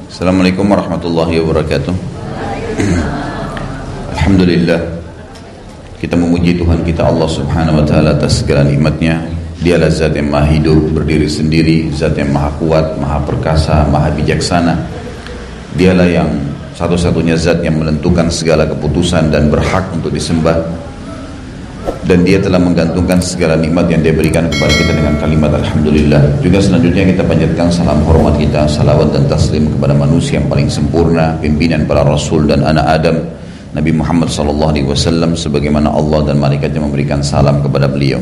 Assalamualaikum warahmatullahi wabarakatuh. Alhamdulillah, kita memuji Tuhan kita Allah subhanahu wa ta'ala atas segala nikmatnya. Dialah zat yang maha hidup, berdiri sendiri, zat yang maha kuat, maha perkasa, maha bijaksana. Dialah yang satu-satunya zat yang menentukan segala keputusan dan berhak untuk disembah. Dan dia telah menggantungkan segala nikmat yang dia berikan kepada kita dengan kalimat Alhamdulillah. Juga selanjutnya kita panjatkan salam hormat kita, salawat dan taslim kepada manusia yang paling sempurna, pimpinan para rasul dan anak Adam, Nabi Muhammad SAW, sebagaimana Allah dan malaikatnya memberikan salam kepada beliau.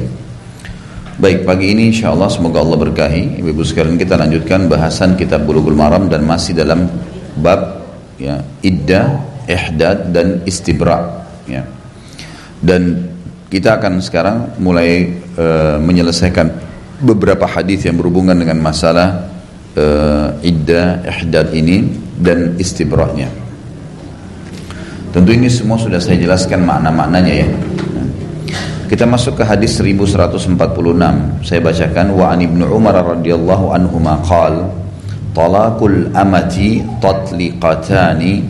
Baik, pagi ini insyaAllah semoga Allah berkahi. Ibu-ibu sekalian, kita lanjutkan bahasan kitab Bulughul Maram dan masih dalam bab iddah, ihdad dan istibra. Dan kita akan sekarang mulai menyelesaikan beberapa hadis yang berhubungan dengan masalah iddah, ihdad ini dan istibra-nya. Tentu ini semua sudah saya jelaskan makna-maknanya ya. Kita masuk ke hadis 1146. Saya bacakan, wa an Ibnu Umar radhiyallahu anhuma qala talaqul amati tatliqatani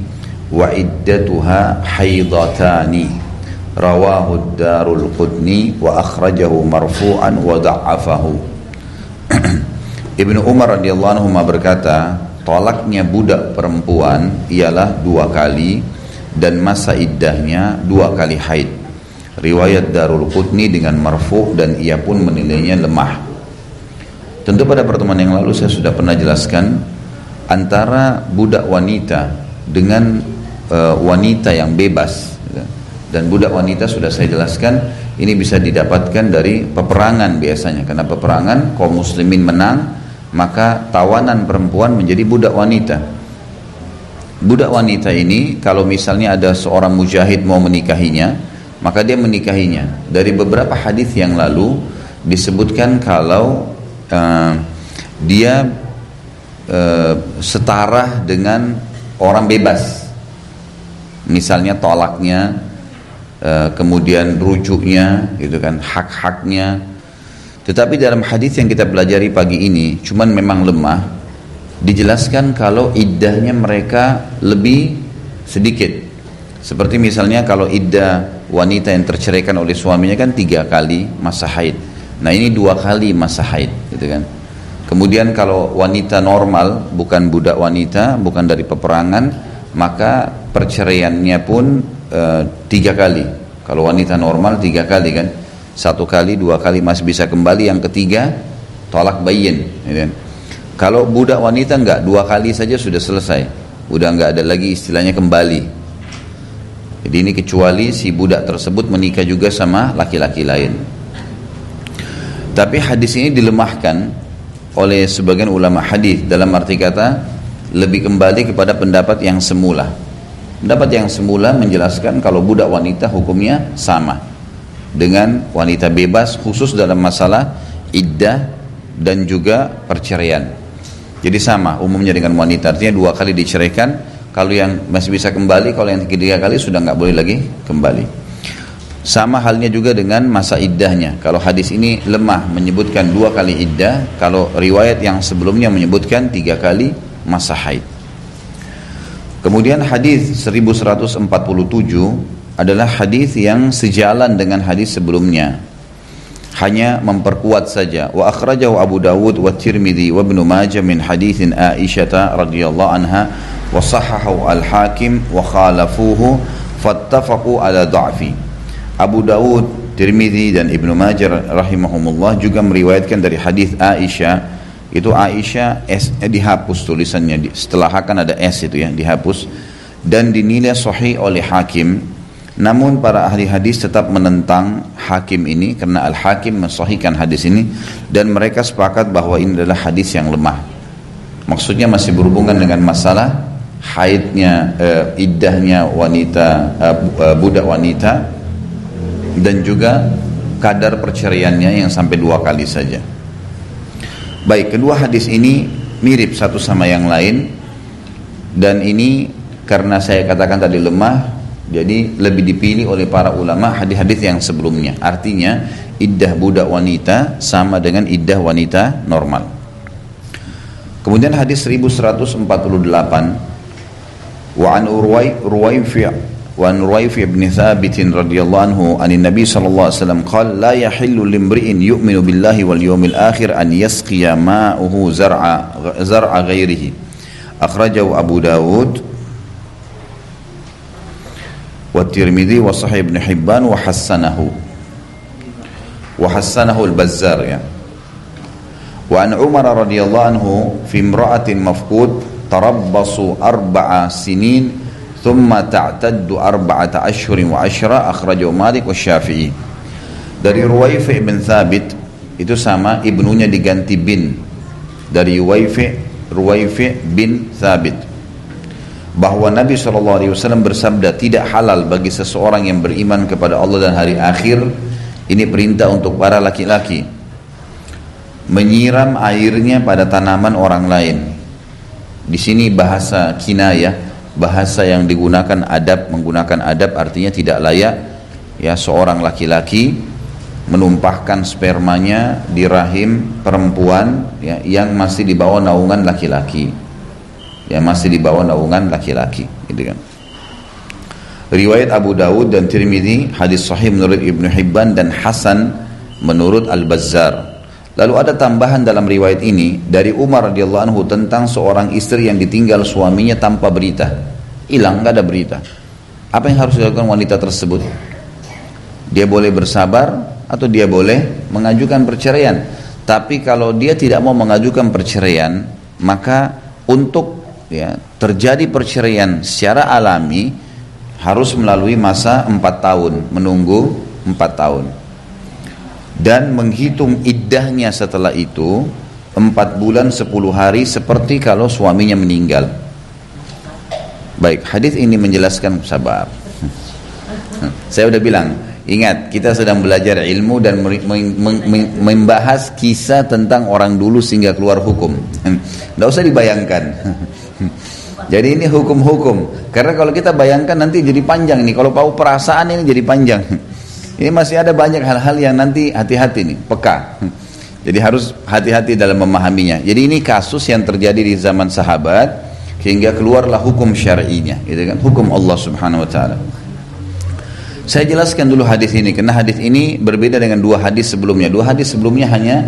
wa iddatuha haidatani. Rawahu Darul Qutni wa akhrajahu marfu'an wa da'afahu. Ibnu Umar radhiyallahu anhu berkata, tolaknya budak perempuan ialah 2 kali dan masa iddahnya 2 kali haid. Riwayat Darul Qutni dengan marfu' dan ia pun menilainya lemah. Tentu pada pertemuan yang lalu saya sudah pernah jelaskan antara budak wanita dengan wanita yang bebas. Dan budak wanita sudah saya jelaskan ini bisa didapatkan dari peperangan biasanya, karena peperangan kaum muslimin menang, maka tawanan perempuan menjadi budak wanita. Budak wanita ini kalau misalnya ada seorang mujahid mau menikahinya, maka dia menikahinya. Dari beberapa hadis yang lalu disebutkan kalau dia setara dengan orang bebas, misalnya tolaknya, kemudian rujuknya, gitu kan, hak-haknya. Tetapi dalam hadis yang kita pelajari pagi ini, cuman memang lemah, dijelaskan kalau iddahnya mereka lebih sedikit. Seperti misalnya kalau iddah wanita yang terceraikan oleh suaminya kan 3 kali masa haid. Nah ini 2 kali masa haid, gitu kan. Kemudian kalau wanita normal, bukan budak wanita, bukan dari peperangan, maka perceraiannya pun 3 kali. Kalau wanita normal 3 kali kan, 1 kali, 2 kali masih bisa kembali, yang ketiga tolak bayin. Kalau budak wanita enggak, 2 kali saja sudah selesai, udah enggak ada lagi istilahnya kembali. Jadi ini kecuali si budak tersebut menikah juga sama laki-laki lain. Tapi hadis ini dilemahkan oleh sebagian ulama hadis, dalam arti kata lebih kembali kepada pendapat yang semula. Pendapat yang semula menjelaskan kalau budak wanita hukumnya sama dengan wanita bebas, khusus dalam masalah iddah dan juga perceraian. Jadi sama umumnya dengan wanita, artinya 2 kali diceraikan. Kalau yang masih bisa kembali, kalau yang 3 kali sudah nggak boleh lagi kembali. Sama halnya juga dengan masa iddahnya. Kalau hadis ini lemah menyebutkan 2 kali iddah, kalau riwayat yang sebelumnya menyebutkan 3 kali masa haid. Kemudian hadis 1147 adalah hadis yang sejalan dengan hadis sebelumnya, hanya memperkuat saja. Wa akhrajahu Abu Dawud wa Tirmidzi wa Ibnu Majah min haditsin Aisyah radhiyallahu anha wa sahahahu al-Hakim wa khalafuhu fattafaqu ala dha'fi. Abu Dawud, Tirmidzi dan Ibnu Majah rahimahumullah juga meriwayatkan dari hadis Aisyah. Itu Aisyah S-nya dihapus tulisannya, setelah kan ada S itu ya, dihapus, dan dinilai sahih oleh Hakim. Namun para ahli hadis tetap menentang Hakim ini karena Al-Hakim mensahihkan hadis ini, dan mereka sepakat bahwa ini adalah hadis yang lemah. Maksudnya masih berhubungan dengan masalah haidnya, iddahnya wanita, budak wanita, dan juga kadar perceraiannya yang sampai 2 kali saja. Baik, kedua hadis ini mirip satu sama yang lain, dan ini karena saya katakan tadi lemah, jadi lebih dipilih oleh para ulama hadis-hadis yang sebelumnya. Artinya iddah budak wanita sama dengan iddah wanita normal. Kemudian hadis 1148, wa an Ruwayfi ibn Thabit radhiyallahu anhu anin Nabi sallallahu alaihi wasallam qala la yahillu limri'in yu'minu billahi wal yawmil akhir an yasqiya ma'uhu zar'a ghairihi. Akhrajahu Abu Dawud wa Tirmidzi wa Sahih Ibn Hibban wa hassanahu al-Bazzar ya. Wa an Umar radhiyallahu anhu fi imra'atin mafqud tarabbasu 4 sinin thumma ta'taddu 4 ashhurin wa 10 akhrajahu Malik wa Syafi'i. Dari Ruwayfi bin Thabit, itu sama ibnunya diganti bin, dari Ruwayfi bin Thabit, bahwa Nabi SAW bersabda, tidak halal bagi seseorang yang beriman kepada Allah dan hari akhir, ini perintah untuk para laki-laki, menyiram airnya pada tanaman orang lain. Di sini bahasa kinayah, bahasa yang digunakan menggunakan adab, artinya tidak layak ya seorang laki-laki menumpahkan spermanya di rahim perempuan ya, yang masih di bawah naungan laki-laki. Gitu kan. Riwayat Abu Dawud dan Tirmidzi, hadis sahih menurut Ibnu Hibban dan hasan menurut Al-Bazzar. Lalu ada tambahan dalam riwayat ini dari Umar radhiyallahu anhu tentang seorang istri yang ditinggal suaminya tanpa berita. Hilang, enggak ada berita. Apa yang harus dilakukan wanita tersebut? Dia boleh bersabar atau dia boleh mengajukan perceraian. Tapi kalau dia tidak mau mengajukan perceraian, maka untuk ya, terjadi perceraian secara alami harus melalui masa 4 tahun, menunggu 4 tahun. Dan menghitung iddahnya setelah itu 4 bulan 10 hari seperti kalau suaminya meninggal. Baik, hadis ini menjelaskan sabar. Saya udah bilang, ingat kita sedang belajar ilmu dan membahas kisah tentang orang dulu sehingga keluar hukum. Tidak usah dibayangkan. Jadi ini hukum-hukum. Karena kalau kita bayangkan nanti jadi panjang nih. Kalau tahu perasaan ini jadi panjang. Ini masih ada banyak hal-hal yang nanti hati-hati nih, peka. Jadi harus hati-hati dalam memahaminya. Jadi ini kasus yang terjadi di zaman sahabat hingga keluarlah hukum syar'inya, gitu kan? Hukum Allah Subhanahu wa taala. Saya jelaskan dulu hadis ini karena hadis ini berbeda dengan 2 hadis sebelumnya. 2 hadis sebelumnya hanya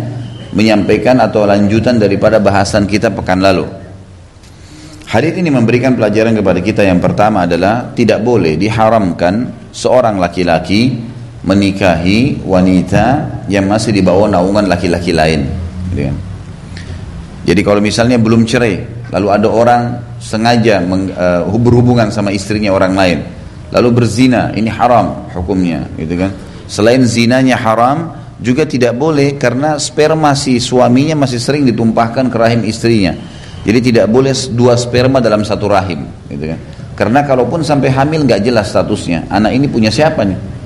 menyampaikan atau lanjutan daripada bahasan kita pekan lalu. Hadis ini memberikan pelajaran kepada kita. Yang pertama adalah tidak boleh, diharamkan seorang laki-laki menikahi wanita yang masih di bawah naungan laki-laki lain. Jadi kalau misalnya belum cerai, lalu ada orang sengaja berhubungan sama istrinya orang lain, lalu berzina, ini haram hukumnya, gitu kan. Selain zinanya haram, juga tidak boleh karena sperma si suaminya masih sering ditumpahkan ke rahim istrinya. Jadi tidak boleh 2 sperma dalam satu rahim, gitu kan. Karena kalaupun sampai hamil nggak jelas statusnya, anak ini punya siapa nih?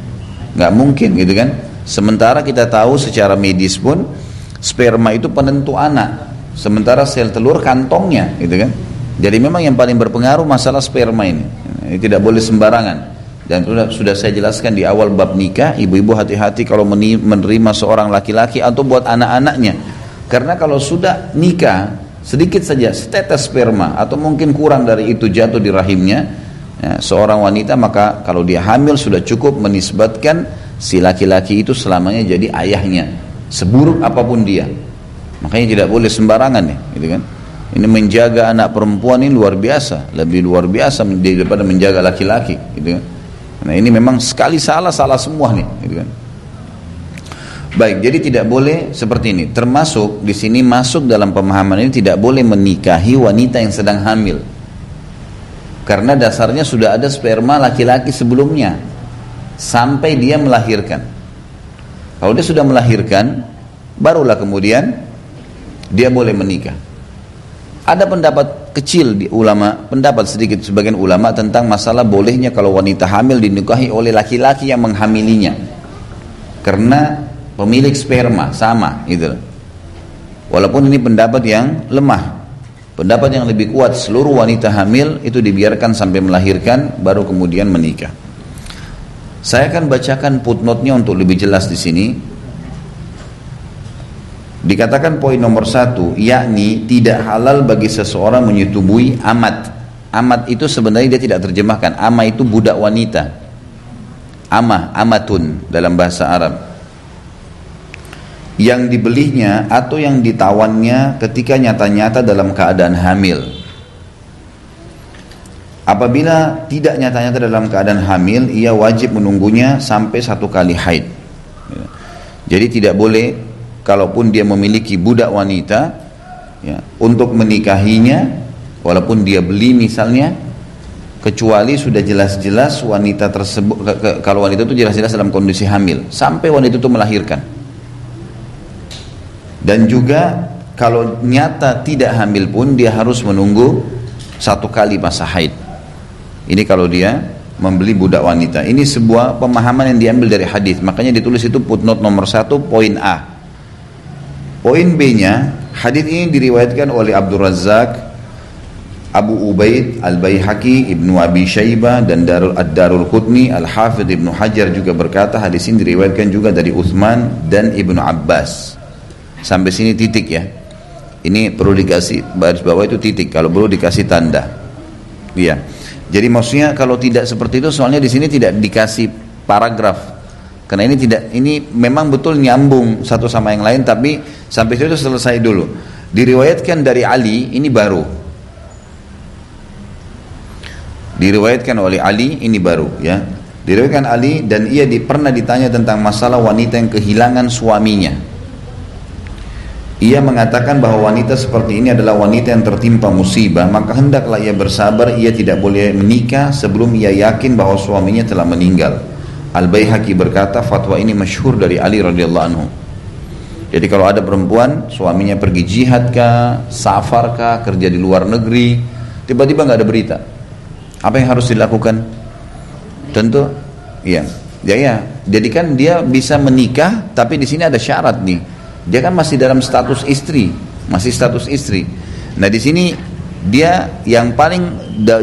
Nggak mungkin, gitu kan. Sementara kita tahu secara medis pun sperma itu penentu anak, sementara sel telur kantongnya, gitu kan. Jadi memang yang paling berpengaruh masalah sperma ini tidak boleh sembarangan. Dan sudah saya jelaskan di awal bab nikah, ibu-ibu hati-hati kalau menerima seorang laki-laki atau buat anak-anaknya. Karena kalau sudah nikah, sedikit saja setetes sperma atau mungkin kurang dari itu jatuh di rahimnya ya, seorang wanita, maka kalau dia hamil sudah cukup menisbatkan si laki-laki itu selamanya jadi ayahnya, seburuk apapun dia. Makanya tidak boleh sembarangan nih, gitu kan. Ini menjaga anak perempuan ini luar biasa, lebih luar biasa daripada menjaga laki-laki, gitu kan. Nah ini memang sekali salah semua nih, gitu kan. Baik, jadi tidak boleh seperti ini. Termasuk di sini masuk dalam pemahaman ini tidak boleh menikahi wanita yang sedang hamil. Karena dasarnya sudah ada sperma laki-laki sebelumnya sampai dia melahirkan. Kalau dia sudah melahirkan, barulah kemudian dia boleh menikah. Ada pendapat kecil di ulama, pendapat sedikit sebagian ulama tentang masalah bolehnya kalau wanita hamil dinikahi oleh laki-laki yang menghamilinya. Karena pemilik sperma sama, gitu. Walaupun ini pendapat yang lemah. Pendapat yang lebih kuat, seluruh wanita hamil itu dibiarkan sampai melahirkan baru kemudian menikah. Saya akan bacakan footnote-nya untuk lebih jelas di sini. Dikatakan poin nomor 1, yakni tidak halal bagi seseorang menyetubui amat. Amat itu sebenarnya dia tidak terjemahkan. Ama itu budak wanita. Amatun dalam bahasa Arab. Yang dibelinya atau yang ditawannya ketika nyata-nyata dalam keadaan hamil. Apabila tidak nyata-nyata dalam keadaan hamil, ia wajib menunggunya sampai 1 kali haid. Jadi tidak boleh, kalaupun dia memiliki budak wanita, ya, untuk menikahinya, walaupun dia beli misalnya, kecuali sudah jelas-jelas wanita tersebut, kalau wanita itu jelas-jelas dalam kondisi hamil, sampai wanita itu melahirkan. Dan juga kalau nyata tidak hamil pun, dia harus menunggu 1 kali masa haid. Ini kalau dia membeli budak wanita. Ini sebuah pemahaman yang diambil dari hadis. Makanya ditulis itu footnote nomor 1 poin A. Poin B-nya, hadis ini diriwayatkan oleh Abdul Razzaq, Abu Ubaid, Al-Baihaqi, Ibnu Abi Syaibah, dan Ad-Darul Qutni. Al-Hafidh Ibnu Hajar juga berkata hadis ini diriwayatkan juga dari Uthman dan Ibnu Abbas. Sampai sini titik ya. Ini perlu dikasih baris bawah itu titik, kalau perlu dikasih tanda. Iya. Jadi maksudnya kalau tidak seperti itu, soalnya di sini tidak dikasih paragraf. Karena ini memang betul nyambung satu sama yang lain, tapi sampai situ selesai dulu. Diriwayatkan dari Ali, ini baru. Diriwayatkan oleh Ali, ini baru ya. Diriwayatkan Ali, dan ia pernah ditanya tentang masalah wanita yang kehilangan suaminya. Ia mengatakan bahwa wanita seperti ini adalah wanita yang tertimpa musibah, maka hendaklah ia bersabar, ia tidak boleh menikah sebelum ia yakin bahwa suaminya telah meninggal. Al-Baihaqi berkata, fatwa ini masyhur dari Ali radhiyallahu anhu. Jadi kalau ada perempuan, suaminya pergi jihad kah, safar kah, kerja di luar negeri, tiba-tiba nggak ada berita, apa yang harus dilakukan? Tentu, ya. Jadi kan dia bisa menikah, tapi di sini ada syarat nih. Dia kan masih dalam status istri, masih status istri. Nah di sini dia yang paling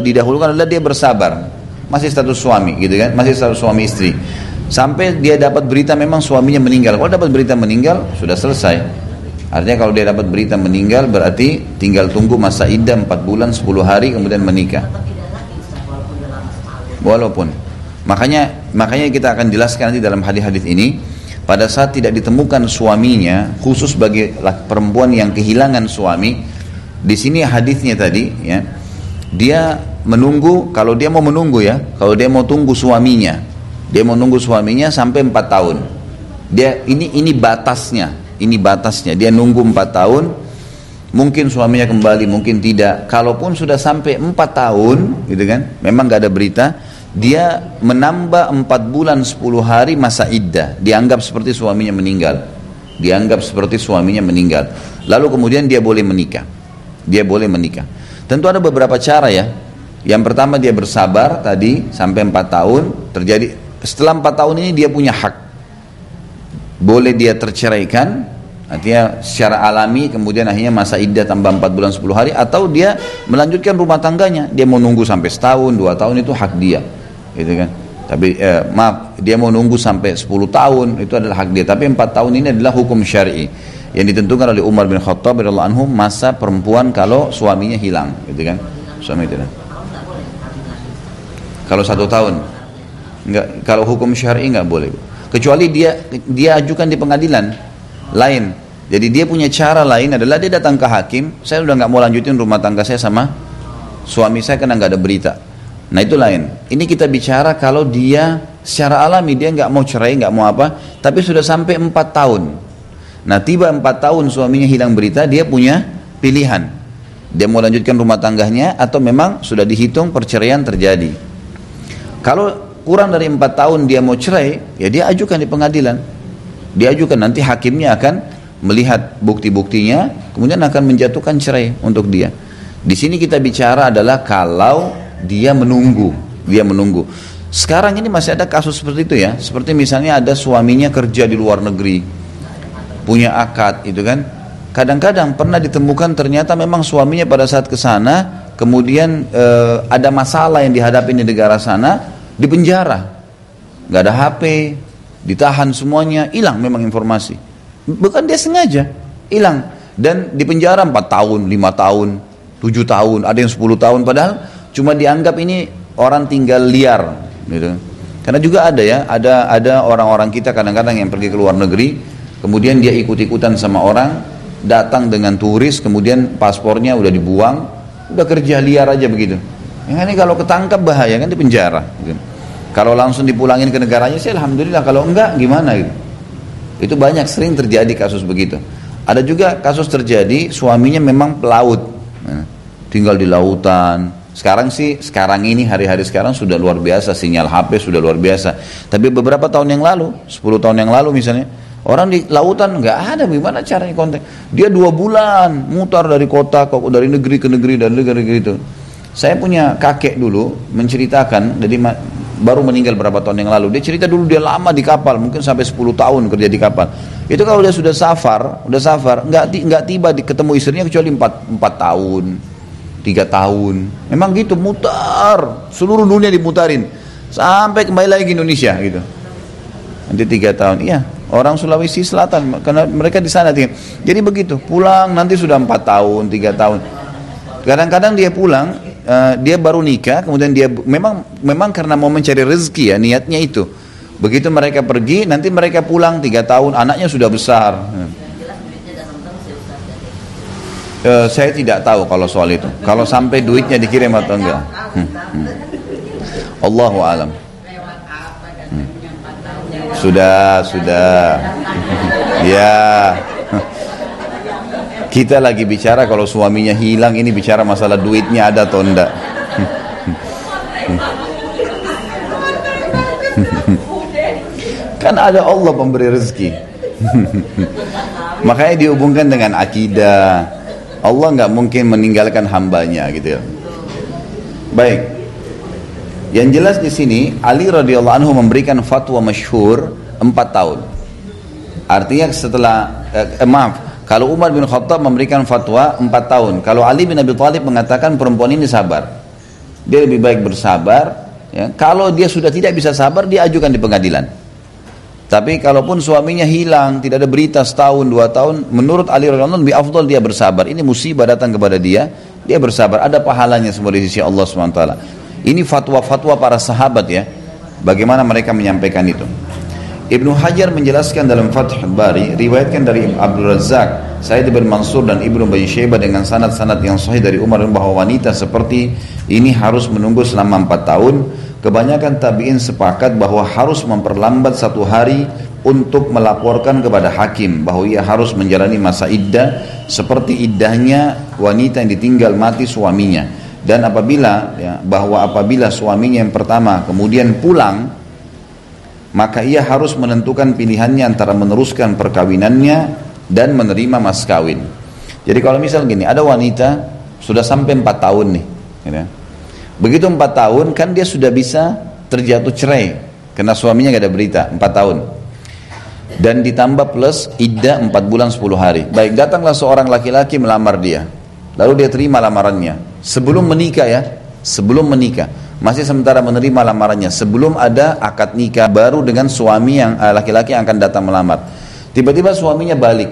didahulukan adalah dia bersabar, masih status suami, gitu kan, masih status suami istri, sampai dia dapat berita memang suaminya meninggal. Kalau dapat berita meninggal sudah selesai. Artinya kalau dia dapat berita meninggal berarti tinggal tunggu masa iddah 4 bulan 10 hari kemudian menikah. Walaupun makanya kita akan jelaskan nanti dalam hadis-hadis ini. Pada saat tidak ditemukan suaminya, khusus bagi perempuan yang kehilangan suami, di sini hadisnya tadi, ya, dia menunggu. Kalau dia mau menunggu ya, kalau dia mau tunggu suaminya, dia mau nunggu suaminya sampai 4 tahun. Dia ini batasnya, Dia nunggu 4 tahun. Mungkin suaminya kembali, mungkin tidak. Kalaupun sudah sampai 4 tahun, gitu kan, memang nggak ada berita. Dia menambah 4 bulan 10 hari masa iddah, dianggap seperti suaminya meninggal. Lalu kemudian dia boleh menikah. Tentu ada beberapa cara ya. Yang pertama dia bersabar tadi sampai 4 tahun terjadi. Setelah 4 tahun ini dia punya hak. Boleh dia terceraikan, artinya secara alami, kemudian akhirnya masa iddah tambah 4 bulan 10 hari, atau dia melanjutkan rumah tangganya. Dia mau nunggu sampai setahun, 2 tahun, itu hak dia. Gitu kan. Tapi dia mau nunggu sampai 10 tahun, itu adalah hak dia. Tapi 4 tahun ini adalah hukum syar'i yang ditentukan oleh Umar bin Khattab radhiyallahu anhu, masa perempuan kalau suaminya hilang, gitu kan. Suami tidak. Kalau 1 tahun enggak, kalau hukum syar'i enggak boleh. Kecuali dia ajukan di pengadilan lain. Jadi dia punya cara lain adalah dia datang ke hakim, saya udah enggak mau lanjutin rumah tangga saya sama suami saya karena enggak ada berita. Nah itu lain. Ini kita bicara kalau dia secara alami dia nggak mau cerai, nggak mau apa, tapi sudah sampai 4 tahun. Nah tiba 4 tahun suaminya hilang berita, dia punya pilihan. Dia mau lanjutkan rumah tangganya atau memang sudah dihitung perceraian terjadi. Kalau kurang dari 4 tahun dia mau cerai, ya dia ajukan di pengadilan. Dia ajukan, nanti hakimnya akan melihat bukti-buktinya, kemudian akan menjatuhkan cerai untuk dia. Di sini kita bicara adalah kalau dia menunggu. Sekarang ini masih ada kasus seperti itu ya. Seperti misalnya ada suaminya kerja di luar negeri, punya akad, itu kan. Kadang-kadang pernah ditemukan ternyata memang suaminya pada saat ke sana, kemudian ada masalah yang dihadapi di negara sana, di penjara, nggak ada HP, ditahan semuanya, hilang memang informasi. Bukan dia sengaja, hilang. Dan di penjara 4 tahun, 5 tahun, 7 tahun, ada yang 10 tahun, padahal cuma dianggap ini orang tinggal liar gitu. Karena juga ada ya, ada orang-orang kita kadang-kadang yang pergi ke luar negeri, kemudian dia ikut-ikutan sama orang, datang dengan turis, kemudian paspornya udah dibuang, udah kerja liar aja begitu. Yang ini kalau ketangkap bahaya kan, di penjara gitu. Kalau langsung dipulangin ke negaranya sih alhamdulillah, kalau enggak gimana gitu. Itu banyak, sering terjadi kasus begitu. Ada juga kasus terjadi suaminya memang pelaut, tinggal di lautan. Sekarang ini hari-hari sekarang sudah luar biasa, sinyal HP sudah luar biasa. Tapi beberapa tahun yang lalu, 10 tahun yang lalu misalnya, orang di lautan nggak ada, gimana caranya kontak? Dia 2 bulan mutar dari kota, dari negeri ke negeri, dari negeri itu. Saya punya kakek dulu menceritakan, jadi baru meninggal berapa tahun yang lalu. Dia cerita dulu dia lama di kapal, mungkin sampai 10 tahun kerja di kapal. Itu kalau dia sudah safar, nggak tiba ketemu istrinya kecuali 4 tahun. 3 tahun, memang gitu, mutar seluruh dunia dimutarin sampai kembali lagi ke Indonesia gitu. Nanti 3 tahun, iya, orang Sulawesi Selatan karena mereka di sana tinggal. Jadi begitu, pulang nanti sudah 4 tahun, 3 tahun. Kadang-kadang dia pulang, dia baru nikah, kemudian dia memang karena mau mencari rezeki ya, niatnya itu. Begitu mereka pergi, nanti mereka pulang 3 tahun, anaknya sudah besar. Saya tidak tahu kalau soal itu. Kalau sampai duitnya dikirim atau enggak. Allahu alam. Sudah. Ya. Kita lagi bicara kalau suaminya hilang, ini bicara masalah duitnya ada atau enggak. Kan ada Allah pemberi rezeki. Makanya dihubungkan dengan akidah. Allah nggak mungkin meninggalkan hambanya gitu ya. Baik. Yang jelas di sini Ali radhiyallahu anhu memberikan fatwa masyhur 4 tahun. Artinya setelah kalau Umar bin Khattab memberikan fatwa 4 tahun. Kalau Ali bin Abi Thalib mengatakan perempuan ini sabar. Dia lebih baik bersabar. Ya. Kalau dia sudah tidak bisa sabar, dia ajukan di pengadilan. Tapi kalaupun suaminya hilang, tidak ada berita setahun, 2 tahun, menurut Ali radhiyallahu anhu lebih afdal dia bersabar. Ini musibah datang kepada dia bersabar. Ada pahalanya semua di sisi Allah SWT. Ini fatwa-fatwa para sahabat ya. Bagaimana mereka menyampaikan itu. Ibnu Hajar menjelaskan dalam Fathul Bari, riwayatkan dari Abdul Razak, Sa'id bin Mansur dan Ibnu Abi Syaibah dengan sanad-sanad yang sahih dari Umar bahwa wanita seperti ini harus menunggu selama 4 tahun. Kebanyakan tabi'in sepakat bahwa harus memperlambat 1 hari untuk melaporkan kepada hakim bahwa ia harus menjalani masa iddah seperti iddahnya wanita yang ditinggal mati suaminya. Dan apabila suaminya yang pertama kemudian pulang, maka ia harus menentukan pilihannya antara meneruskan perkawinannya dan menerima mas kawin. Jadi kalau misal gini, ada wanita sudah sampai 4 tahun nih gitu. Begitu 4 tahun kan dia sudah bisa terjatuh cerai karena suaminya gak ada berita 4 tahun. Dan ditambah plus iddah 4 bulan 10 hari. Baik, datanglah seorang laki-laki melamar dia. Lalu dia terima lamarannya. Sebelum menikah ya, sebelum menikah. Masih sementara menerima lamarannya. Sebelum ada akad nikah baru dengan suami yang laki-laki yang akan datang melamar. Tiba-tiba suaminya balik.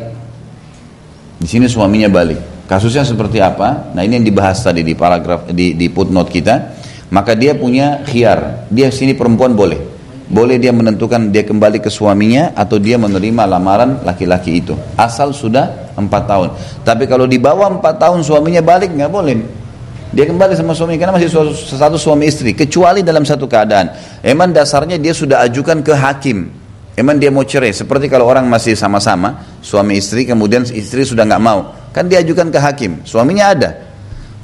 Di sini suaminya balik. Kasusnya seperti apa? Nah ini yang dibahas tadi di paragraf di footnote kita. Maka dia punya khiyar. Dia sini perempuan boleh dia menentukan dia kembali ke suaminya atau dia menerima lamaran laki-laki itu. Asal sudah 4 tahun. Tapi kalau di bawah 4 tahun suaminya balik nggak boleh. Dia kembali sama suami karena masih satu suami istri. Kecuali dalam satu keadaan. Emang dasarnya dia sudah ajukan ke hakim. Emang dia mau cerai. Seperti kalau orang masih sama-sama suami istri kemudian istri sudah nggak mau. Kan dia ajukan ke hakim, suaminya ada,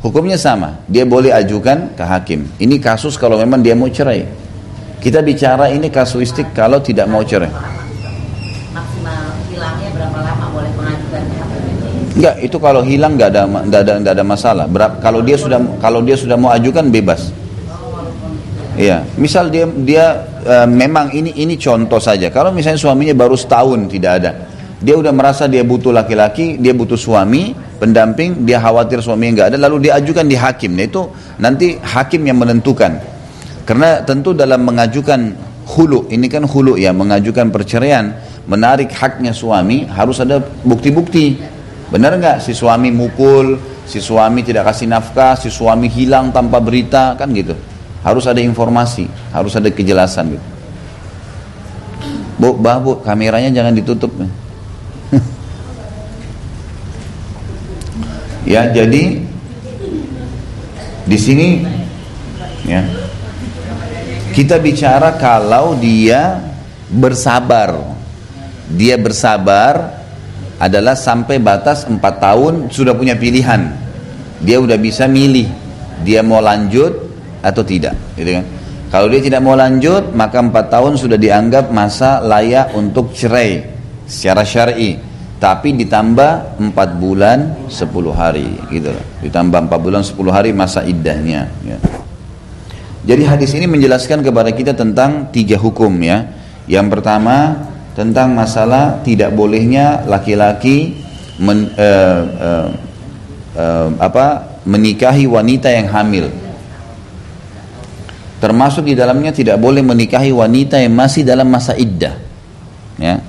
hukumnya sama, dia boleh ajukan ke hakim. Ini kasus kalau memang dia mau cerai. Kita bicara ini kasuistik kalau tidak mau cerai. Maksimal hilangnya berapa lama boleh mengajukan ke hakim? Enggak, itu kalau hilang nggak ada masalah. Kalau dia sudah mau ajukan bebas. Iya, misal dia memang ini contoh saja. Kalau misalnya suaminya baru setahun tidak ada. Dia udah merasa dia butuh laki-laki, dia butuh suami, pendamping, dia khawatir suaminya nggak ada, lalu dia ajukan di hakim. Nah itu nanti hakim yang menentukan. Karena tentu dalam mengajukan hulu, ini kan hulu ya, mengajukan perceraian, menarik haknya suami, harus ada bukti-bukti. Benar nggak si suami mukul, si suami tidak kasih nafkah, si suami hilang tanpa berita, kan gitu. Harus ada informasi, harus ada kejelasan gitu. Bu, kameranya jangan ditutup. Ya, jadi di sini ya kita bicara kalau dia bersabar. Dia bersabar adalah sampai batas 4 tahun sudah punya pilihan. Dia udah bisa milih dia mau lanjut atau tidak, gitu kan. Kalau dia tidak mau lanjut, maka 4 tahun sudah dianggap masa layak untuk cerai secara syar'i. Tapi ditambah 4 bulan 10 hari gitu. Ditambah 4 bulan 10 hari masa iddahnya ya. Jadi hadis ini menjelaskan kepada kita tentang 3 hukum ya. Yang pertama tentang masalah tidak bolehnya laki-laki menikahi wanita yang hamil. Termasuk di dalamnya tidak boleh menikahi wanita yang masih dalam masa iddah. Ya.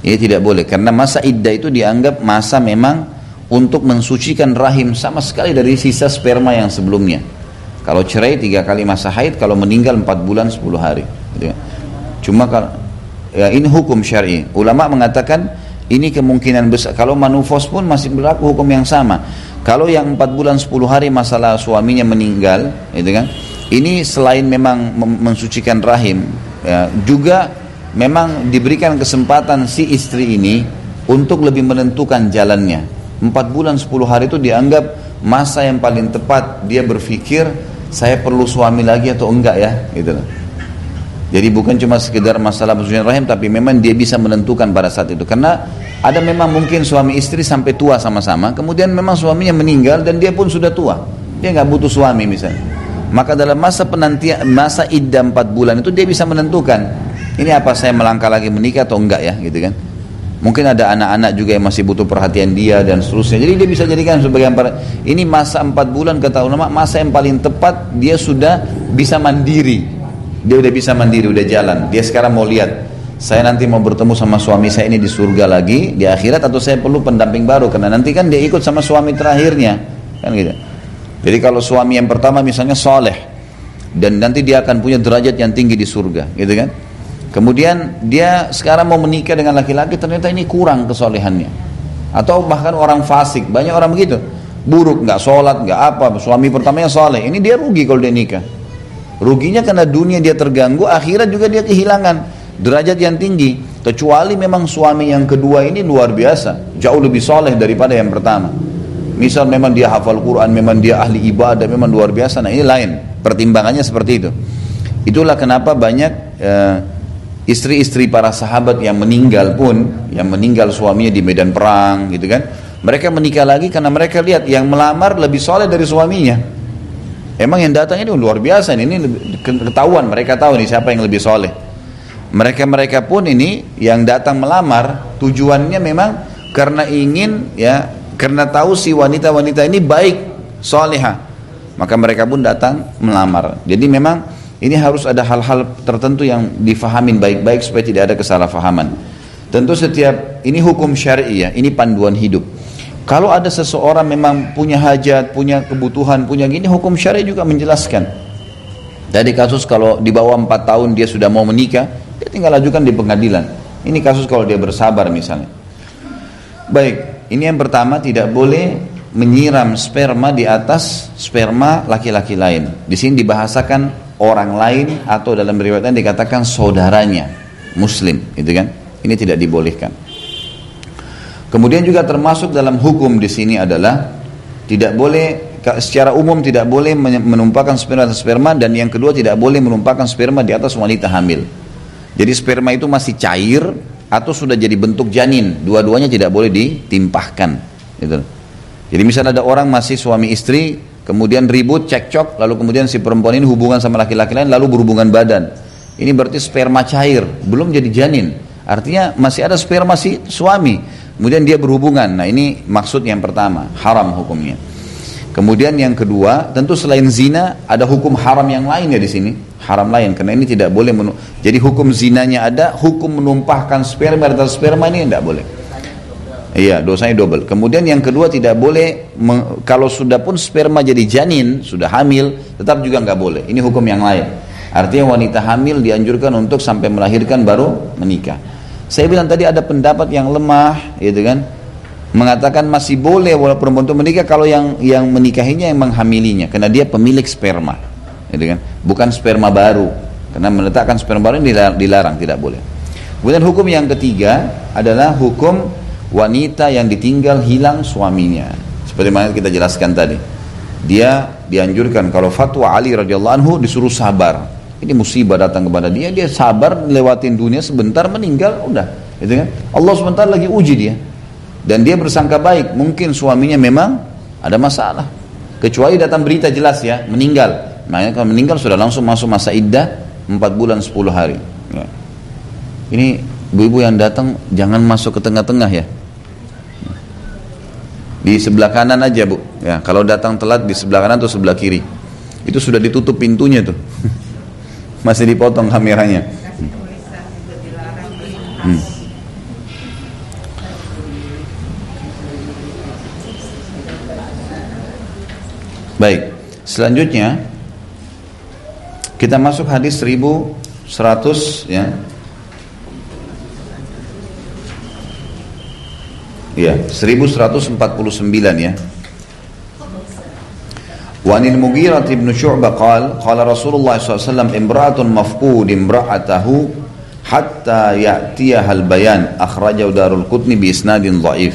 Ini tidak boleh karena masa iddah itu dianggap masa memang untuk mensucikan rahim sama sekali dari sisa sperma yang sebelumnya. Kalau cerai 3 kali masa haid, kalau meninggal 4 bulan 10 hari. Gitu ya. Cuma kalau ya, ini hukum syar'i. Ulama mengatakan ini kemungkinan besar. Kalau manufos pun masih berlaku hukum yang sama. Kalau yang 4 bulan 10 hari masalah suaminya meninggal, gitu kan? Ini selain memang mensucikan rahim, ya, juga memang diberikan kesempatan si istri ini untuk lebih menentukan jalannya. 4 bulan 10 hari itu dianggap masa yang paling tepat dia berpikir saya perlu suami lagi atau enggak ya, gitu loh. Jadi bukan cuma sekedar masalah mensucikan rahim, tapi memang dia bisa menentukan pada saat itu. Karena ada memang mungkin suami istri sampai tua sama-sama, kemudian memang suaminya meninggal dan dia pun sudah tua, dia nggak butuh suami misalnya. Maka dalam masa penantian, masa iddah 4 bulan itu dia bisa menentukan, ini apa saya melangkah lagi menikah atau enggak ya, gitu kan. Mungkin ada anak-anak juga yang masih butuh perhatian dia dan seterusnya. Jadi dia bisa jadikan sebagai ini masa 4 bulan kata ulama, masa yang paling tepat dia sudah bisa mandiri. Dia udah bisa mandiri, udah jalan. Dia sekarang mau lihat, saya nanti mau bertemu sama suami saya ini di surga lagi, di akhirat, atau saya perlu pendamping baru, karena nanti kan dia ikut sama suami terakhirnya, kan gitu. Jadi kalau suami yang pertama misalnya soleh, dan nanti dia akan punya derajat yang tinggi di surga, gitu kan. Kemudian dia sekarang mau menikah dengan laki-laki, ternyata ini kurang kesolehannya, atau bahkan orang fasik, banyak orang begitu, buruk, nggak sholat, nggak apa, suami pertamanya soleh, ini dia rugi kalau dia nikah. Ruginya karena dunia dia terganggu, akhirat juga dia kehilangan derajat yang tinggi. Kecuali memang suami yang kedua ini luar biasa, jauh lebih soleh daripada yang pertama. Misal memang dia hafal Quran, memang dia ahli ibadah, memang luar biasa. Nah ini lain, pertimbangannya seperti itu. Itulah kenapa banyak istri-istri para sahabat yang meninggal pun, yang meninggal suaminya di medan perang gitu kan, mereka menikah lagi karena mereka lihat yang melamar lebih soleh dari suaminya. Emang yang datang ini luar biasa, ini ketahuan, mereka tahu nih siapa yang lebih soleh. Mereka pun ini yang datang melamar tujuannya memang karena ingin ya, karena tahu si wanita-wanita ini baik, soleha, maka mereka pun datang melamar. Jadi memang ini harus ada hal-hal tertentu yang difahamin baik-baik supaya tidak ada kesalahpahaman. Tentu setiap ini hukum syar'i ya, ini panduan hidup. Kalau ada seseorang memang punya hajat, punya kebutuhan, punya gini, hukum syar'i juga menjelaskan. Dari kasus kalau di bawah 4 tahun dia sudah mau menikah, dia tinggal ajukan di pengadilan. Ini kasus kalau dia bersabar misalnya. Baik, ini yang pertama, tidak boleh menyiram sperma di atas sperma laki-laki lain. Di sini dibahasakan orang lain atau dalam riwayatnya dikatakan saudaranya muslim, gitu kan? Ini tidak dibolehkan. Kemudian juga termasuk dalam hukum di sini adalah tidak boleh secara umum tidak boleh menumpahkan sperma atas sperma, dan yang kedua tidak boleh menumpahkan sperma di atas wanita hamil. Jadi sperma itu masih cair atau sudah jadi bentuk janin, dua-duanya tidak boleh ditimpahkan. Gitu. Jadi misalnya ada orang masih suami istri, kemudian ribut, cekcok, lalu kemudian si perempuan ini hubungan sama laki-laki lain, lalu berhubungan badan. Ini berarti sperma cair, belum jadi janin. Artinya masih ada sperma si suami. Kemudian dia berhubungan. Nah ini maksud yang pertama, haram hukumnya. Kemudian yang kedua, tentu selain zina ada hukum haram yang lain ya di sini, haram lain, karena ini tidak boleh. Jadi hukum zinanya ada, hukum menumpahkan sperma atas sperma ini tidak boleh. Iya, dosanya double. Kemudian yang kedua tidak boleh, kalau sudah pun sperma jadi janin, sudah hamil, tetap juga nggak boleh. Ini hukum yang lain. Artinya wanita hamil dianjurkan untuk sampai melahirkan baru menikah. Saya bilang tadi ada pendapat yang lemah, gitu kan, mengatakan masih boleh walaupun untuk menikah kalau yang menikahinya yang menghamilinya, karena dia pemilik sperma, gitu kan, bukan sperma baru. Karena meletakkan sperma baru ini dilarang, tidak boleh. Kemudian hukum yang ketiga adalah hukum wanita yang ditinggal hilang suaminya. Seperti mana kita jelaskan tadi. Dia dianjurkan kalau fatwa Ali radhiyallahu anhu disuruh sabar. Ini musibah datang kepada dia, dia sabar lewatin dunia sebentar meninggal, udah, gitu kan? Allah sebentar lagi uji dia. Dan dia bersangka baik, mungkin suaminya memang ada masalah. Kecuali datang berita jelas ya, meninggal. Makanya kalau meninggal sudah langsung masuk masa iddah 4 bulan 10 hari. Ya. Ini ibu-ibu yang datang jangan masuk ke tengah-tengah ya. Di sebelah kanan aja bu. Ya, kalau datang telat di sebelah kanan atau sebelah kiri. Itu sudah ditutup pintunya tuh. Masih dipotong kameranya. Baik, selanjutnya kita masuk hadis 1100 ya. Ya, 1149 ya. Wa anil Mughirah bin Syu'bah qala Rasulullah SAW imra'atun mafqud imra'atahu hatta ya'tiyahal bayan akhrajahu Darul Qutni bi isnadin dhaif.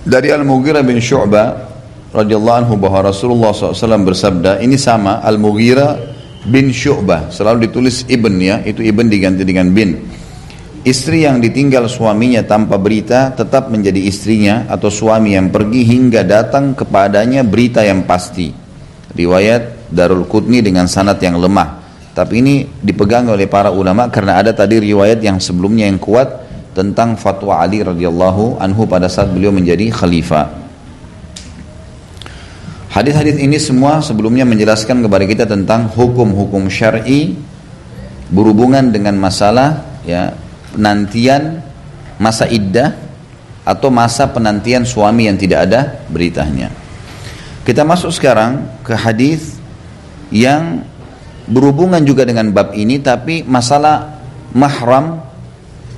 Dari Al-Mughirah bin Syu'bah radhiyallahu anhu bahwa Rasulullah SAW bersabda, ini sama Al-Mughirah bin Syu'bah, selalu ditulis ibn ya, itu ibn diganti dengan bin. Istri yang ditinggal suaminya tanpa berita tetap menjadi istrinya, atau suami yang pergi hingga datang kepadanya berita yang pasti. Riwayat Darul Qutni dengan sanad yang lemah. Tapi ini dipegang oleh para ulama karena ada tadi riwayat yang sebelumnya yang kuat tentang fatwa Ali radhiyallahu anhu pada saat beliau menjadi khalifah. Hadis-hadis ini semua sebelumnya menjelaskan kepada kita tentang hukum-hukum syar'i berhubungan dengan masalah ya, penantian masa iddah atau masa penantian suami yang tidak ada beritanya. Kita masuk sekarang ke hadis yang berhubungan juga dengan bab ini, tapi masalah mahram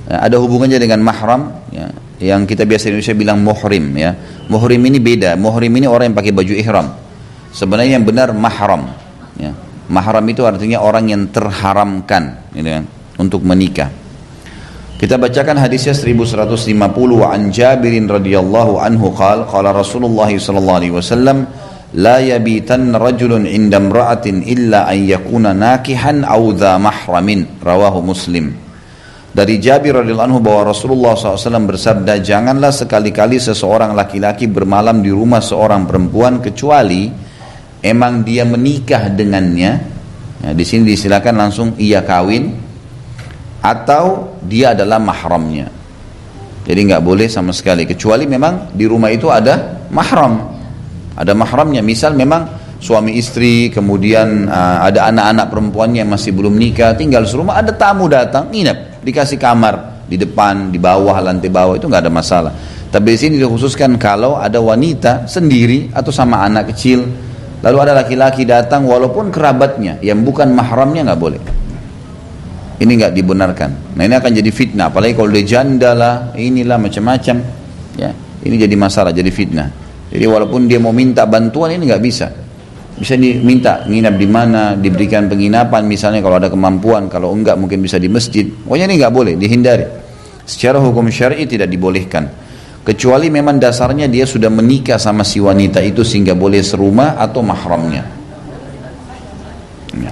ya, ada hubungannya dengan mahram ya, yang kita biasa di Indonesia bilang muhrim ya. Muhrim ini beda. Muhrim ini orang yang pakai baju ihram. Sebenarnya yang benar mahram ya. Mahram itu artinya orang yang terharamkan gitu kan, untuk menikah. Kita bacakan hadisnya 1150. Wa an Jabirin radhiyallahu anhu qala Rasulullah sallallahu alaihi wasallam la yabitan rajulun inda imra'atin illa an yakuna nakihan aw dha mahramin, rawahu Muslim. Dari Jabir radhiyallahu anhu bahwa Rasulullah SAW bersabda, janganlah sekali-kali seseorang laki-laki bermalam di rumah seorang perempuan kecuali emang dia menikah dengannya. Ya, di sini disilakan langsung ia kawin atau dia adalah mahramnya. Jadi nggak boleh sama sekali kecuali memang di rumah itu ada mahram, ada mahramnya. Misal memang suami istri, kemudian ada anak-anak perempuannya yang masih belum nikah, tinggal serumah, ada tamu datang, nginep, dikasih kamar di depan, di bawah, lantai bawah, itu nggak ada masalah. Tapi di sini dikhususkan kalau ada wanita sendiri atau sama anak kecil, lalu ada laki-laki datang walaupun kerabatnya yang bukan mahramnya, nggak boleh. Ini nggak dibenarkan. Nah ini akan jadi fitnah, apalagi kalau dia janda lah, inilah macam-macam. Ya, ini jadi masalah, jadi fitnah. Jadi walaupun dia mau minta bantuan ini nggak bisa. Bisa diminta nginap di mana, diberikan penginapan misalnya kalau ada kemampuan. Kalau enggak mungkin bisa di masjid. Pokoknya ini nggak boleh, dihindari. Secara hukum syar'i tidak dibolehkan. Kecuali memang dasarnya dia sudah menikah sama si wanita itu sehingga boleh serumah atau mahramnya. Ya.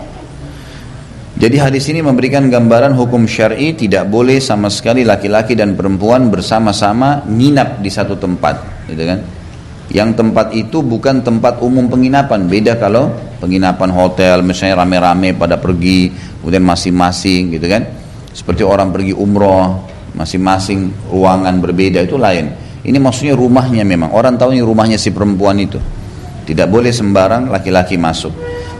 Jadi hadis ini memberikan gambaran hukum syar'i tidak boleh sama sekali laki-laki dan perempuan bersama-sama nginap di satu tempat, gitu kan? Yang tempat itu bukan tempat umum penginapan, beda kalau penginapan hotel misalnya rame-rame pada pergi, kemudian masing-masing, gitu kan? Seperti orang pergi umroh, masing-masing ruangan berbeda, itu lain. Ini maksudnya rumahnya memang, orang tahu ini rumahnya si perempuan itu. Tidak boleh sembarang laki-laki masuk.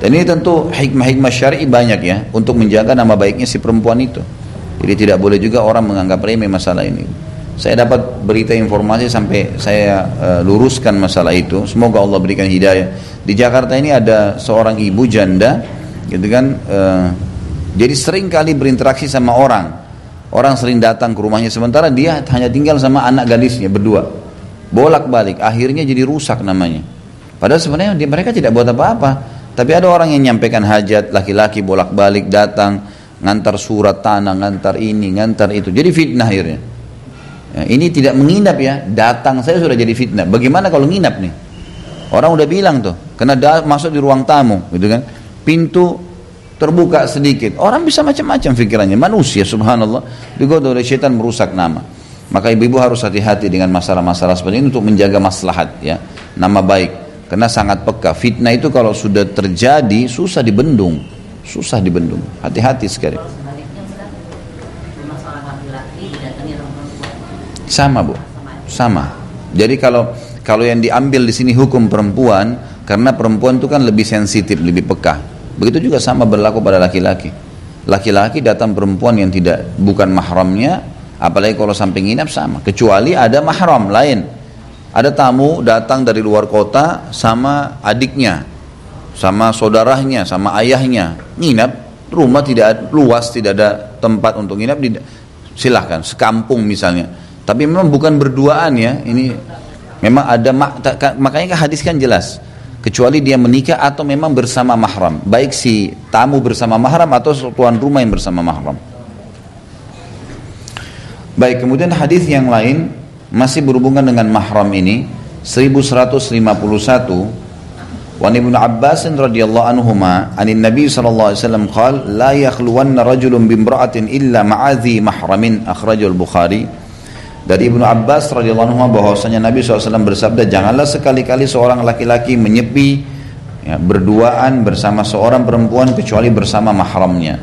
Dan ini tentu hikmah-hikmah syar'i banyak ya untuk menjaga nama baiknya si perempuan itu. Jadi tidak boleh juga orang menganggap remeh masalah ini. Saya dapat berita informasi sampai saya luruskan masalah itu. Semoga Allah berikan hidayah. Di Jakarta ini ada seorang ibu janda, gitu kan, jadi sering kali berinteraksi sama orang. Orang sering datang ke rumahnya, sementara dia hanya tinggal sama anak gadisnya berdua. Bolak-balik, akhirnya jadi rusak namanya. Padahal sebenarnya mereka tidak buat apa-apa. Tapi ada orang yang nyampaikan hajat, laki-laki bolak-balik datang, ngantar surat tanah, ngantar ini, ngantar itu. Jadi fitnah akhirnya. Ya, ini tidak menginap ya, datang saya sudah jadi fitnah. Bagaimana kalau nginap nih? Orang udah bilang tuh, kena masuk di ruang tamu, gitu kan? Pintu terbuka sedikit, orang bisa macam-macam pikirannya. Manusia, subhanallah, digoda oleh syaitan merusak nama. Maka ibu-ibu harus hati-hati dengan masalah-masalah seperti ini untuk menjaga maslahat, ya, nama baik. Karena sangat peka. Fitnah itu kalau sudah terjadi susah dibendung, Hati-hati sekali. Sama Bu, sama. Jadi kalau yang diambil di sini hukum perempuan, karena perempuan itu kan lebih sensitif, lebih peka. Begitu juga sama berlaku pada laki-laki. Laki-laki datang perempuan yang bukan mahramnya, apalagi kalau sampai nginap sama. Kecuali ada mahram lain. Ada tamu datang dari luar kota sama adiknya, sama saudaranya, sama ayahnya. Nginap, rumah tidak luas, tidak ada tempat untuk nginap, silahkan, sekampung misalnya. Tapi memang bukan berduaan ya, ini memang ada, makanya hadis kan jelas. Kecuali dia menikah atau memang bersama mahram. Baik si tamu bersama mahram atau tuan rumah yang bersama mahram. Baik, kemudian hadis yang lain masih berhubungan dengan mahram ini, 1151. Wa Ibnu Abbas radhiyallahu anhuma anin Nabi sallallahu alaihi wasallam qala la yakhluwanna rajulun bimra'atin illa ma'adhi mahramin, akhrajul Bukhari. Dari Ibnu Abbas radhiyallahu anhu bahwasanya Nabi SAW bersabda, janganlah sekali-kali seorang laki-laki menyepi, ya, berduaan bersama seorang perempuan kecuali bersama mahramnya.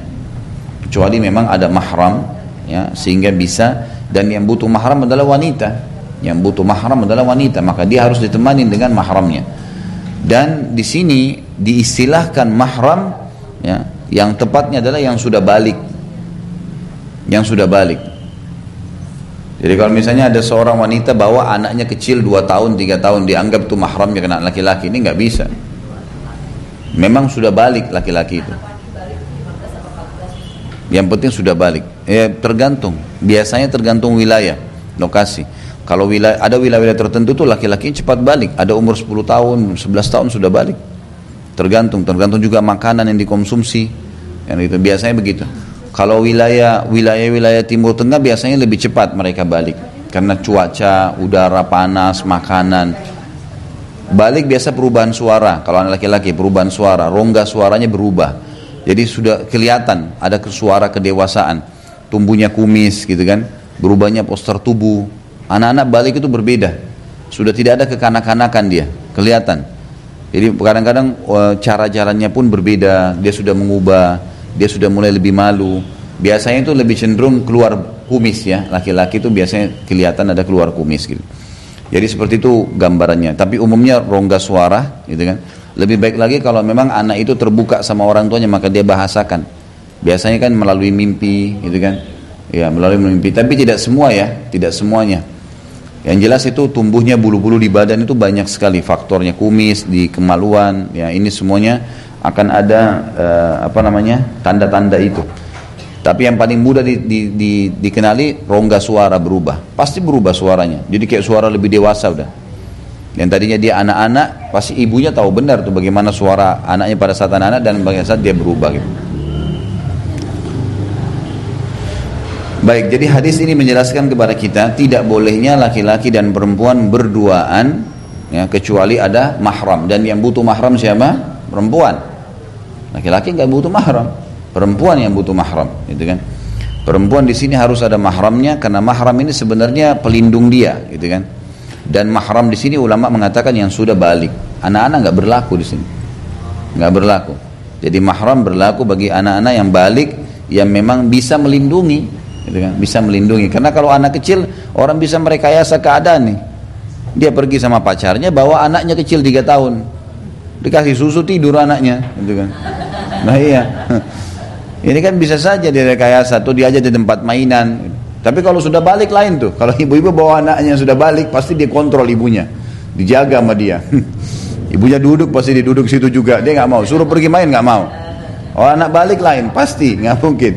Kecuali memang ada mahram, ya, sehingga bisa. Dan yang butuh mahram adalah wanita. Yang butuh mahram adalah wanita, maka dia harus ditemani dengan mahramnya. Dan di sini diistilahkan mahram, ya, yang tepatnya adalah yang sudah balik. Yang sudah balik. Jadi kalau misalnya ada seorang wanita bawa anaknya kecil 2 tahun, 3 tahun, dianggap itu mahramnya kena laki-laki, ini nggak bisa. Memang sudah balik laki-laki itu. Yang penting sudah balik. Ya tergantung. Biasanya tergantung wilayah, lokasi. Kalau ada wilayah tertentu tuh laki-laki cepat balik. Ada umur 10 tahun, 11 tahun sudah balik. Tergantung juga makanan yang dikonsumsi. Yang itu biasanya begitu. Kalau wilayah Timur Tengah biasanya lebih cepat mereka balik karena cuaca, udara panas, makanan. Balik biasa perubahan suara. Kalau anak laki-laki perubahan suara, rongga suaranya berubah. Jadi sudah kelihatan ada suara kedewasaan, tumbuhnya kumis, gitu kan, berubahnya postur tubuh. Anak-anak balik itu berbeda. Sudah tidak ada kekanak-kanakan dia, kelihatan. Jadi kadang-kadang cara jalannya pun berbeda. Dia sudah mengubah. Dia sudah mulai lebih malu. Biasanya itu lebih cenderung keluar kumis ya. Laki-laki itu biasanya kelihatan ada keluar kumis gitu. Jadi seperti itu gambarannya. Tapi umumnya rongga suara gitu kan. Lebih baik lagi kalau memang anak itu terbuka sama orang tuanya, maka dia bahasakan. Biasanya kan melalui mimpi gitu kan. Ya, melalui mimpi. Tapi tidak semua ya, tidak semuanya. Yang jelas itu tumbuhnya bulu-bulu di badan itu banyak sekali faktornya, kumis, di kemaluan, ya ini semuanya akan ada tanda-tanda itu. Tapi yang paling mudah dikenali rongga suara berubah. Pasti berubah suaranya. Jadi kayak suara lebih dewasa udah. Yang tadinya dia anak-anak, pasti ibunya tahu benar tuh bagaimana suara anaknya pada saat anak-anak dan bagaimana saat dia berubah gitu. Baik, jadi hadis ini menjelaskan kepada kita tidak bolehnya laki-laki dan perempuan berduaan, ya, kecuali ada mahram. Dan yang butuh mahram siapa? Perempuan. Laki-laki nggak butuh mahram, perempuan yang butuh mahram, gitu kan? Perempuan di sini harus ada mahramnya karena mahram ini sebenarnya pelindung dia, gitu kan? Dan mahram di sini ulama mengatakan yang sudah balik. Anak-anak nggak berlaku di sini, nggak berlaku. Jadi mahram berlaku bagi anak-anak yang balik, yang memang bisa melindungi, gitu kan? Bisa melindungi. Karena kalau anak kecil orang bisa merekayasa keadaan nih. Dia pergi sama pacarnya bawa anaknya kecil 3 tahun. Dikasih susu tidur anaknya, gitu kan. Nah iya. Ini kan bisa saja direkayasa, atau diajak di tempat mainan. Tapi kalau sudah balik lain tuh. Kalau ibu-ibu bawa anaknya sudah balik, pasti dia kontrol ibunya, dijaga sama dia. Ibunya duduk, pasti dia duduk situ juga. Dia nggak mau. Suruh pergi main nggak mau. Oh, anak balik lain, pasti nggak mungkin.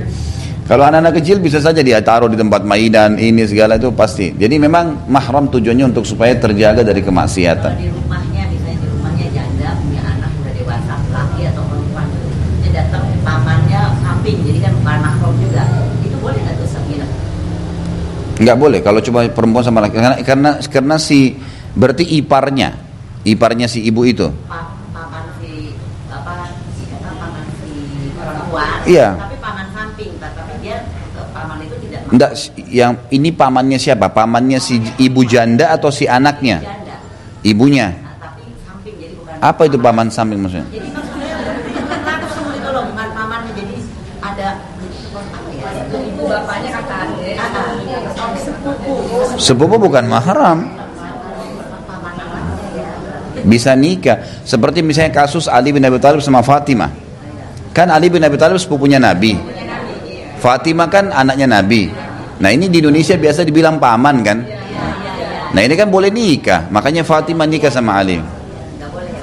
Kalau anak-anak kecil bisa saja dia taruh di tempat mainan ini segala itu pasti. Jadi memang mahram tujuannya untuk supaya terjaga dari kemaksiatan. Di rumahnya, misalnya di rumahnya janda punya anak udah dewasa, laki atau perempuan, dia datang pamannya samping, jadi kan bukan mahram juga. Itu boleh nggak tuh nginep? Nggak boleh kalau cuma perempuan sama laki, karena si berarti iparnya si ibu itu. Paman si paman si perempuan. Iya. Tapi paman samping, tapi dia paman itu tidak. Enggak, yang ini pamannya siapa? Pamannya si ibu janda atau si anaknya? Janda. Ibunya. Nah, tapi samping jadi bukan. Apa itu paman samping maksudnya? Jadi maksudnya bukan langsung itu loh, bukan pamannya, jadi ada apa ya? Ibu bapaknya kakak adik. Sepupu bukan mahram. Bisa nikah. Seperti misalnya kasus Ali bin Abi Thalib sama Fatimah. Kan Ali bin Abi Thalib sepupunya Nabi. Fatimah kan anaknya Nabi. Nah ini di Indonesia biasa dibilang paman kan. Nah ini kan boleh nikah. Makanya Fatimah nikah sama Ali.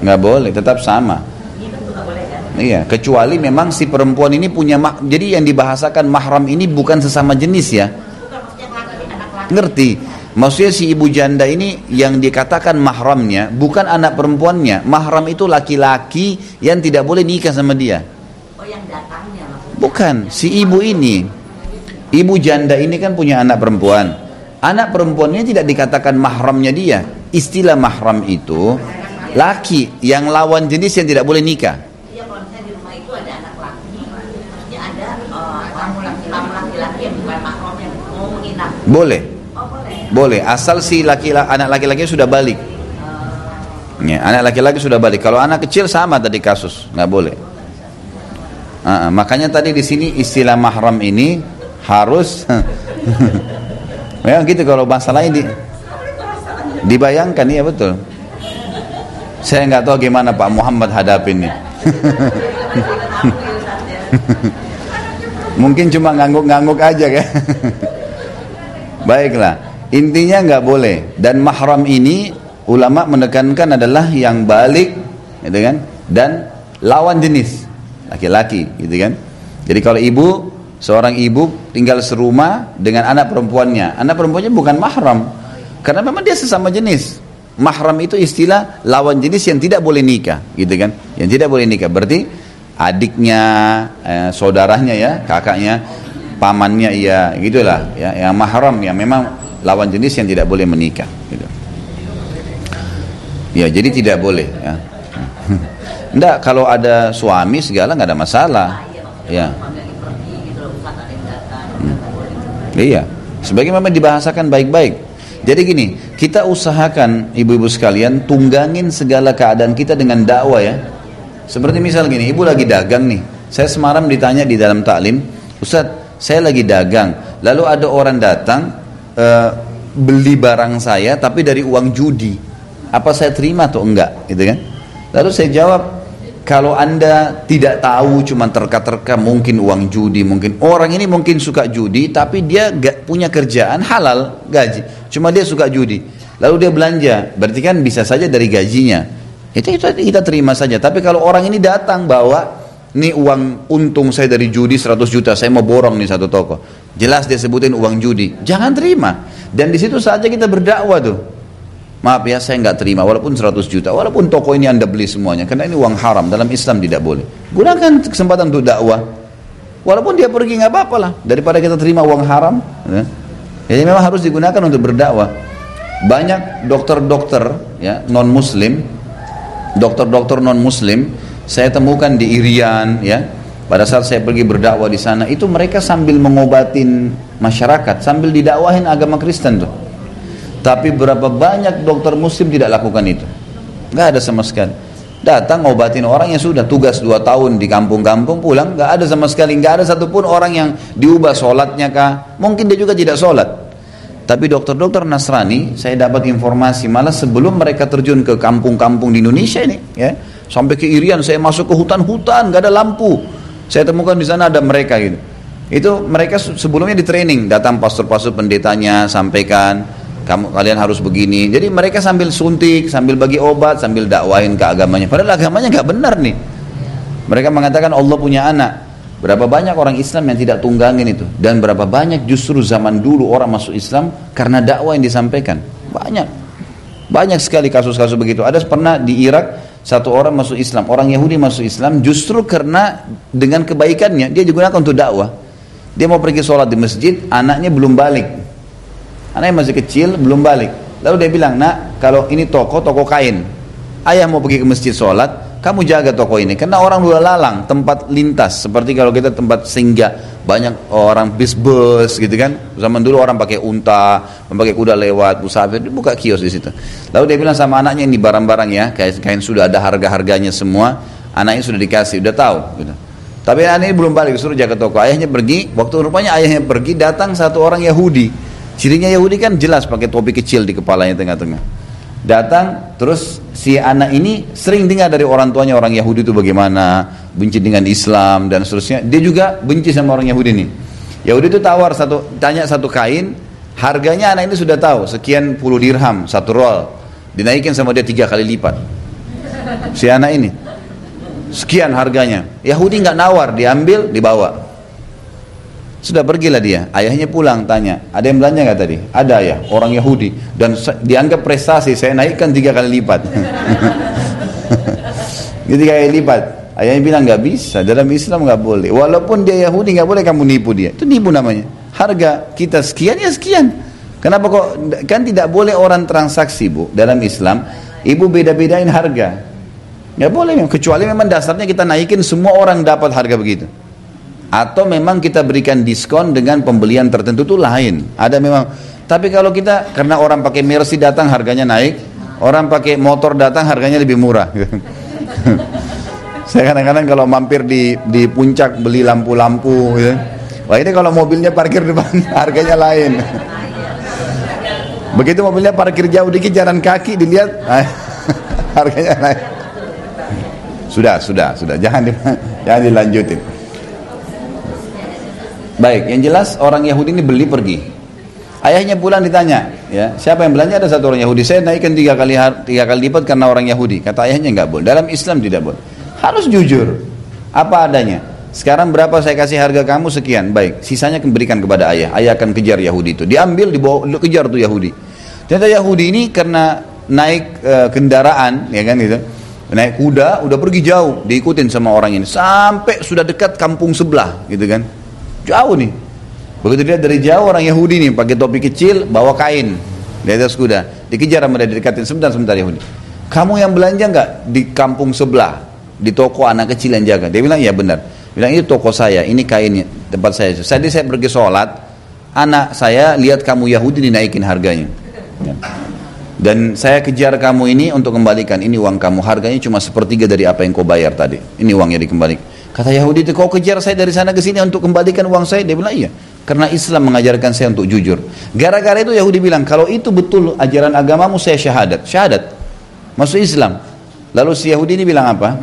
Nggak boleh, tetap sama. Iya, kecuali memang si perempuan ini punya jadi yang dibahasakan mahram ini bukan sesama jenis ya. Ngerti? Maksudnya si ibu janda ini yang dikatakan mahramnya bukan anak perempuannya. Mahram itu laki-laki yang tidak boleh nikah sama dia. Oh, yang datangnya maksudnya. Bukan, si ibu ini. Ibu janda ini kan punya anak perempuan. Anak perempuannya tidak dikatakan mahramnya dia. Istilah mahram itu laki yang lawan jenis yang tidak boleh nikah. Iya, kalau misalnya di rumah itu ada anak laki, maksudnya ada tamu laki-laki yang bukan mahram yang mau menginap. Boleh. Oh, boleh. Boleh, asal si anak laki-laki sudah balik. Ya, anak laki-laki sudah balik. Kalau anak kecil sama tadi kasus, nggak boleh. Makanya tadi di sini istilah mahram ini harus, ya gitu kalau masalahnya dibayangkan, iya betul. Saya nggak tahu gimana Pak Muhammad hadapin nih. Mungkin cuma ngangguk-ngangguk aja kan. Baiklah, intinya nggak boleh. Dan mahram ini ulama menekankan adalah yang balik, gitu kan, dan lawan jenis, laki-laki, gitu kan. Jadi kalau seorang ibu tinggal serumah dengan anak perempuannya bukan mahram, karena memang dia sesama jenis. Mahram itu istilah lawan jenis yang tidak boleh nikah, gitu kan, yang tidak boleh nikah. Berarti adiknya, saudaranya ya, kakaknya, pamannya, iya gitulah ya, yang mahram yang memang lawan jenis yang tidak boleh menikah gitu. Ya jadi tidak boleh ya. Enggak, kalau ada suami segala nggak ada masalah ya. Iya, sebagai memang dibahasakan baik-baik. Jadi gini, kita usahakan ibu-ibu sekalian tunggangin segala keadaan kita dengan dakwah ya. Seperti misal gini, ibu lagi dagang nih. Saya semalam ditanya di dalam taklim, Ustaz, saya lagi dagang, lalu ada orang datang beli barang saya tapi dari uang judi, apa saya terima atau enggak, gitu kan? Lalu saya jawab, kalau anda tidak tahu, cuma terka-terka mungkin uang judi, mungkin orang ini mungkin suka judi tapi dia gak punya kerjaan halal gaji, cuma dia suka judi, lalu dia belanja, berarti kan bisa saja dari gajinya, itu kita terima saja. Tapi kalau orang ini datang bawa, ini uang untung saya dari judi 100 juta, saya mau borong nih satu toko, jelas dia sebutin uang judi, jangan terima. Dan di situ saja kita berdakwah tuh, maaf ya saya nggak terima walaupun 100 juta, walaupun toko ini anda beli semuanya, karena ini uang haram, dalam Islam tidak boleh. Gunakan kesempatan untuk dakwah, walaupun dia pergi nggak apa-apa lah, daripada kita terima uang haram ya. Jadi memang harus digunakan untuk berdakwah. Banyak dokter-dokter ya non muslim, dokter-dokter non muslim saya temukan di Irian ya, pada saat saya pergi berdakwah di sana, itu mereka sambil mengobatin masyarakat, sambil didakwahin agama Kristen tuh. Tapi berapa banyak dokter muslim tidak lakukan itu, nggak ada sama sekali. Datang ngobatin orang yang sudah tugas 2 tahun di kampung-kampung, pulang nggak ada sama sekali, nggak ada satupun orang yang diubah sholatnya kah, mungkin dia juga tidak sholat. Tapi dokter-dokter Nasrani, saya dapat informasi malah sebelum mereka terjun ke kampung-kampung di Indonesia ini ya, sampai ke Irian, saya masuk ke hutan-hutan, nggak ada lampu, saya temukan di sana ada mereka gitu. Itu mereka sebelumnya di training, datang pastor-pastor pendetanya, sampaikan, kalian harus begini. Jadi mereka sambil suntik, sambil bagi obat, sambil dakwain ke agamanya. Padahal agamanya nggak benar nih. Mereka mengatakan Allah punya anak. Berapa banyak orang Islam yang tidak tunggangin itu. Dan berapa banyak justru zaman dulu orang masuk Islam karena dakwah yang disampaikan. Banyak sekali kasus-kasus begitu. Ada pernah di Irak, satu orang masuk Islam, orang Yahudi masuk Islam justru karena dengan kebaikannya dia digunakan untuk dakwah. Dia mau pergi sholat di masjid, anaknya belum balik, anaknya masih kecil belum balik. Lalu dia bilang, nak, kalau ini toko kain, ayah mau pergi ke masjid sholat, kamu jaga toko ini, karena orang luar lalang, tempat lintas, seperti kalau kita tempat singgah, banyak orang bis gitu kan. Zaman dulu orang pakai unta, pakai kuda lewat, musafir, dia buka kios di situ. Lalu dia bilang sama anaknya, ini barang-barang ya, kain sudah ada harga-harganya semua, anaknya sudah dikasih, udah tahu gitu. Tapi anaknya belum balik, suruh jaga toko. Ayahnya pergi, waktu rupanya ayahnya pergi, datang satu orang Yahudi. Cirinya Yahudi kan jelas, pakai topi kecil di kepalanya tengah-tengah. Datang, terus si anak ini sering dengar dari orang tuanya orang Yahudi itu bagaimana, benci dengan Islam dan seterusnya. Dia juga benci sama orang Yahudi ini. Yahudi itu tanya satu kain, harganya anak ini sudah tahu, sekian puluh dirham, satu roll. Dinaikin sama dia 3 kali lipat. Si anak ini, sekian harganya. Yahudi nggak nawar, diambil, dibawa. Sudah pergilah dia. Ayahnya pulang tanya, ada yang belanja nggak tadi? Ada ya, orang Yahudi. Dan dianggap prestasi, saya naikkan 3 kali lipat. Jadi 3 kali lipat. Ayahnya bilang nggak bisa, dalam Islam nggak boleh. Walaupun dia Yahudi nggak boleh kamu nipu dia. Itu nipu namanya. Harga kita sekian ya sekian. Kenapa kok? Kan tidak boleh orang transaksi, Bu. Dalam Islam, ibu beda-bedain harga. Nggak boleh, kecuali memang dasarnya kita naikin semua orang dapat harga begitu. Atau memang kita berikan diskon dengan pembelian tertentu itu lain. Ada memang. Tapi kalau kita, karena orang pakai Mercy datang harganya naik, orang pakai motor datang harganya lebih murah. Saya kadang-kadang kalau mampir di puncak beli lampu-lampu, gitu. Wah ini kalau mobilnya parkir depan harganya lain. Begitu mobilnya parkir jauh dikit jalan kaki dilihat, harganya naik. Sudah, jangan dilanjutin. Baik, yang jelas orang Yahudi ini beli pergi. Ayahnya pulang ditanya, ya, siapa yang belanja? Ada satu orang Yahudi. Saya naikkan 3 kali lipat karena orang Yahudi. Kata ayahnya nggak boleh. Dalam Islam tidak boleh. Harus jujur, apa adanya. Sekarang berapa saya kasih harga kamu sekian. Baik, sisanya berikan kepada ayah. Ayah akan kejar Yahudi itu. Diambil, dibawa, kejar tuh Yahudi. Ternyata Yahudi ini karena naik kendaraan, ya kan gitu. Naik kuda, udah pergi jauh, diikutin sama orang ini. Sampai sudah dekat kampung sebelah, gitu kan. Jauh nih. Begitu dia dari jauh orang Yahudi nih pakai topi kecil, bawa kain di atas kuda, dikejar sama dia, didekatin sebentar Yahudi. Kamu yang belanja nggak di kampung sebelah, di toko anak kecil yang jaga? Dia bilang iya benar. Bilang itu toko saya, ini kainnya tempat saya. Tadi saya pergi sholat, anak saya lihat kamu Yahudi dinaikin harganya. Dan saya kejar kamu ini untuk kembalikan. Ini uang kamu, harganya cuma 1/3 dari apa yang kau bayar tadi. Ini uangnya dikembalikan. Kata Yahudi itu, kau kejar saya dari sana ke sini untuk kembalikan uang saya? Dia bilang iya, karena Islam mengajarkan saya untuk jujur. Gara-gara itu Yahudi bilang, kalau itu betul ajaran agamamu, saya syahadat masuk Islam. Lalu si Yahudi ini bilang apa?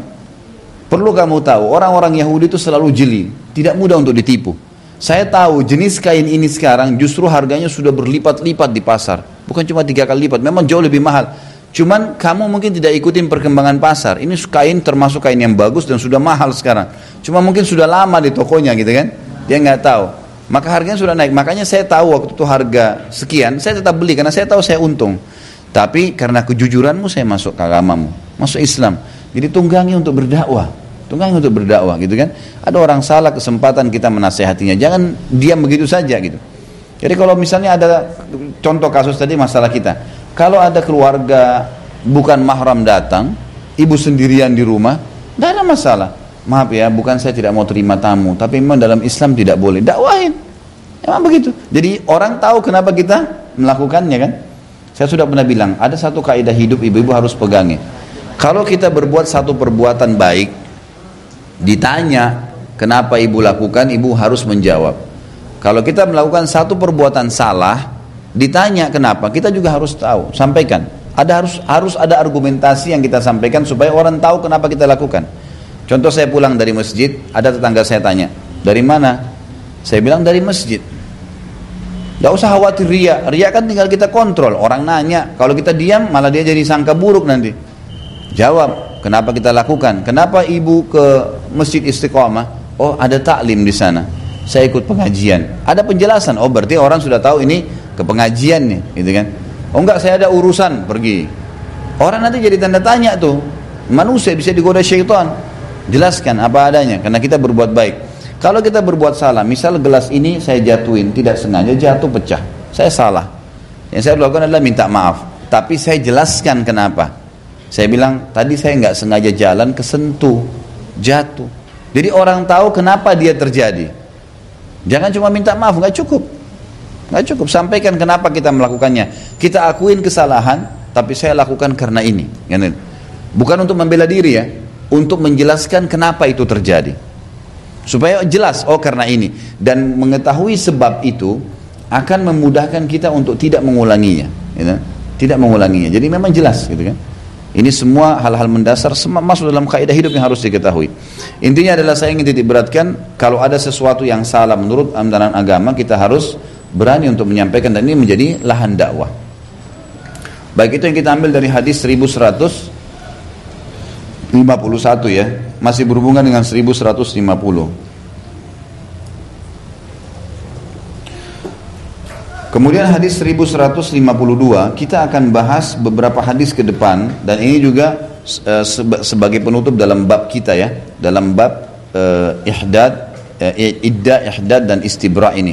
Perlu kamu tahu, orang-orang Yahudi itu selalu jeli, tidak mudah untuk ditipu. Saya tahu jenis kain ini sekarang justru harganya sudah berlipat-lipat di pasar. Bukan cuma 3 kali lipat, memang jauh lebih mahal. Cuman kamu mungkin tidak ikutin perkembangan pasar. Ini kain termasuk kain yang bagus dan sudah mahal sekarang. Cuma mungkin sudah lama di tokonya gitu kan. Dia nggak tahu. Maka harganya sudah naik. Makanya saya tahu waktu itu harga sekian, saya tetap beli karena saya tahu saya untung. Tapi karena kejujuranmu saya masuk ke agamamu, masuk Islam. Jadi tunggangi untuk berdakwah. Tunggangi untuk berdakwah gitu kan. Ada orang salah, kesempatan kita menasehatinya. Jangan diam begitu saja gitu. Jadi kalau misalnya ada contoh kasus tadi masalah kita. Kalau ada keluarga bukan mahram datang, ibu sendirian di rumah, tidak ada masalah. Maaf ya, bukan saya tidak mau terima tamu, tapi memang dalam Islam tidak boleh. Dakwahin, memang begitu. Jadi orang tahu kenapa kita melakukannya kan. Saya sudah pernah bilang, ada satu kaidah hidup ibu-ibu harus pegangi. Kalau kita berbuat satu perbuatan baik, ditanya kenapa ibu lakukan, ibu harus menjawab. Kalau kita melakukan satu perbuatan salah, ditanya kenapa, kita juga harus tahu, sampaikan. Harus ada argumentasi yang kita sampaikan supaya orang tahu kenapa kita lakukan. Contoh saya pulang dari masjid, ada tetangga saya tanya, dari mana? Saya bilang dari masjid. Tidak usah khawatir riya. Riya kan tinggal kita kontrol. Orang nanya, kalau kita diam malah dia jadi sangka buruk nanti. Jawab, kenapa kita lakukan? Kenapa ibu ke Masjid Istiqomah? Oh, ada taklim di sana. Saya ikut pengajian. Ada penjelasan. Oh, berarti orang sudah tahu ini ke pengajian nih, gitu kan? Oh enggak, saya ada urusan, pergi. Orang nanti jadi tanda tanya tuh. Manusia bisa digoda syaitan. Jelaskan apa adanya, karena kita berbuat baik. Kalau kita berbuat salah, misal gelas ini saya jatuhin, tidak sengaja jatuh pecah. Saya salah. Yang saya lakukan adalah minta maaf. Tapi saya jelaskan kenapa. Saya bilang, tadi saya nggak sengaja jalan, kesentuh, jatuh. Jadi orang tahu kenapa dia terjadi. Jangan cuma minta maaf, nggak cukup. Nggak cukup, sampaikan kenapa kita melakukannya. Kita akuin kesalahan, tapi saya lakukan karena ini. Bukan untuk membela diri ya, untuk menjelaskan kenapa itu terjadi. Supaya jelas, oh karena ini. Dan mengetahui sebab itu akan memudahkan kita untuk tidak mengulanginya. Tidak mengulanginya, jadi memang jelas gitu kan. Ini semua hal-hal mendasar masuk dalam kaidah hidup yang harus diketahui. Intinya adalah saya ingin titik beratkan, kalau ada sesuatu yang salah menurut ajaran agama, kita harus berani untuk menyampaikan, dan ini menjadi lahan dakwah. Baik, itu yang kita ambil dari hadis 1151 ya, masih berhubungan dengan 1150. Kemudian hadis 1152, kita akan bahas beberapa hadis ke depan, dan ini juga sebagai penutup dalam bab kita ya, dalam bab iddah dan istibra ini.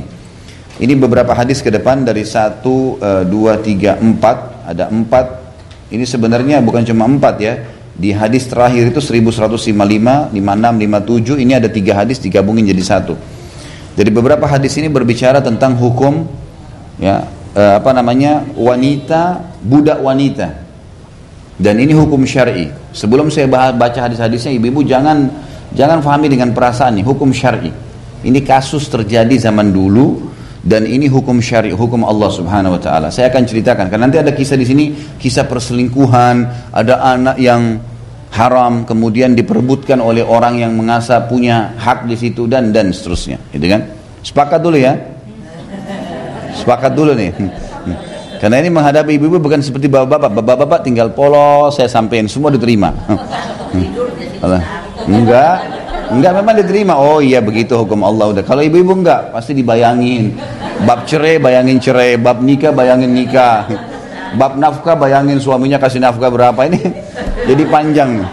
Ini beberapa hadis ke depan dari 1, 2, 3, 4, ada 4. Ini sebenarnya bukan cuma 4 ya. Di hadis terakhir itu 1155, 56, 57, ini ada 3 hadis digabungin jadi 1. Jadi beberapa hadis ini berbicara tentang hukum ya, wanita, budak wanita, dan ini hukum syar'i. Sebelum saya baca hadis-hadisnya, ibu-ibu jangan fahami dengan perasaan nih, hukum syar'i. Ini kasus terjadi zaman dulu, dan ini hukum syar'i, hukum Allah Subhanahu wa taala. Saya akan ceritakan, karena nanti ada kisah di sini, kisah perselingkuhan, ada anak yang haram kemudian diperebutkan oleh orang yang merasa punya hak di situ, dan seterusnya, gitu kan? Sepakat dulu ya. Sepakat dulu nih. Karena ini menghadapi ibu-ibu bukan seperti bapak-bapak. Bapak-bapak tinggal polos, saya sampein, semua diterima. Enggak memang diterima. Oh iya begitu hukum Allah udah. Kalau ibu-ibu enggak, pasti dibayangin. Bab cerai bayangin cerai, bab nikah bayangin nikah. Bab nafkah bayangin suaminya kasih nafkah berapa, ini jadi panjang.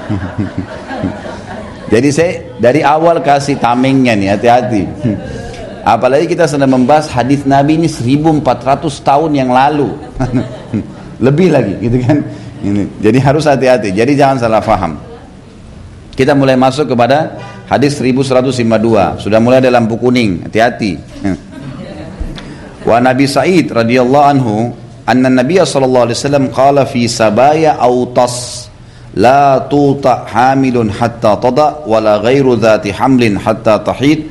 Jadi saya dari awal kasih tamengnya nih, hati-hati. Apalagi kita sedang membahas hadis Nabi ini 1400 tahun yang lalu. Lebih lagi gitu kan. Jadi harus hati-hati. Jadi jangan salah faham. Kita mulai masuk kepada hadis 1152. Sudah mulai ada lampu kuning. Hati-hati. Wa Nabi Sa'id radhiyallahu anhu, anna Nabiy sallallahu alaihi wasallam qala fi sabaya Autas, la tuta hamilun hatta tada wala ghairu dhati hamlin hatta tahid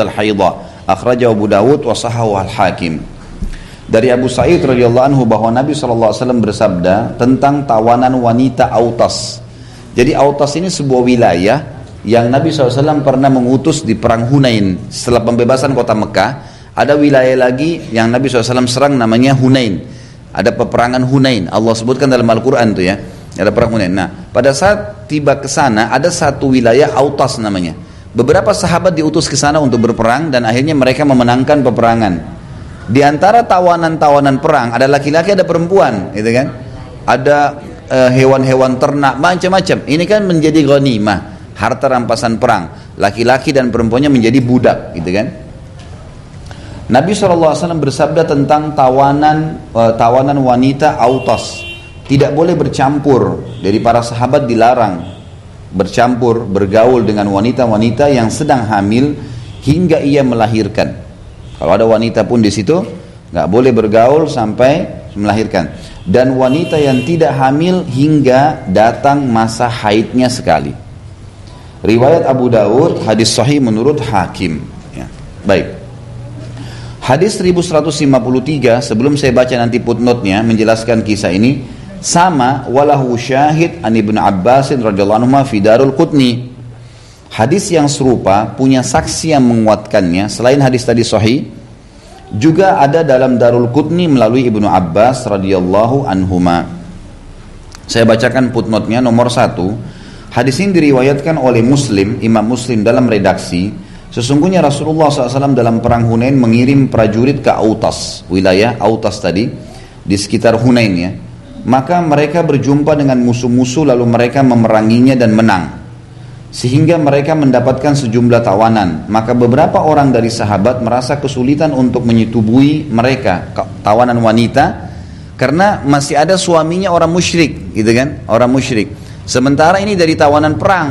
al-haidha, akhrajahu Abu Dawud wa sahahu al-Hakim. Dari Abu Sa'id radhiyallahu anhu bahwa Nabi SAW bersabda tentang tawanan wanita Autas. Jadi Autas ini sebuah wilayah yang Nabi SAW pernah mengutus di perang Hunain. Setelah pembebasan kota Mekah, ada wilayah lagi yang Nabi SAW serang, namanya Hunain. Ada peperangan Hunain, Allah sebutkan dalam Al-Quran tuh ya, ada perang Hunain. Nah, pada saat tiba ke sana ada satu wilayah Autas namanya. Beberapa sahabat diutus ke sana untuk berperang, dan akhirnya mereka memenangkan peperangan. Di antara tawanan-tawanan perang ada laki-laki, ada perempuan, gitu kan? Ada hewan-hewan ternak, macam-macam. Ini kan menjadi ghanimah, harta rampasan perang. Laki-laki dan perempuannya menjadi budak, gitu kan? Nabi SAW bersabda tentang tawanan wanita Autas. Tidak boleh bercampur. Dari para sahabat dilarang bercampur, bergaul dengan wanita-wanita yang sedang hamil hingga ia melahirkan. Kalau ada wanita pun di situ, nggak boleh bergaul sampai melahirkan. Dan wanita yang tidak hamil hingga datang masa haidnya sekali. Riwayat Abu Dawud, hadis sahih menurut Hakim. Ya. Baik. Hadis 1153, sebelum saya baca nanti footnote-nya menjelaskan kisah ini, sama walahu syahid an Ibnu Abbas radhiyallahu anhu fi Darul Qutni. Hadis yang serupa punya saksi yang menguatkannya selain hadis tadi sahih, juga ada dalam Darul Qutni melalui Ibnu Abbas radhiyallahu anhuma. Saya bacakan footnote-nya nomor 1. Hadis ini diriwayatkan oleh Muslim, Imam Muslim dalam redaksi, sesungguhnya Rasulullah SAW dalam perang Hunain mengirim prajurit ke Autas, wilayah Autas tadi, di sekitar Hunain ya. Maka mereka berjumpa dengan musuh-musuh lalu mereka memeranginya dan menang. Sehingga mereka mendapatkan sejumlah tawanan. Maka beberapa orang dari sahabat merasa kesulitan untuk menyetubui mereka, tawanan wanita, karena masih ada suaminya orang musyrik, gitu kan? Orang musyrik. Sementara ini dari tawanan perang.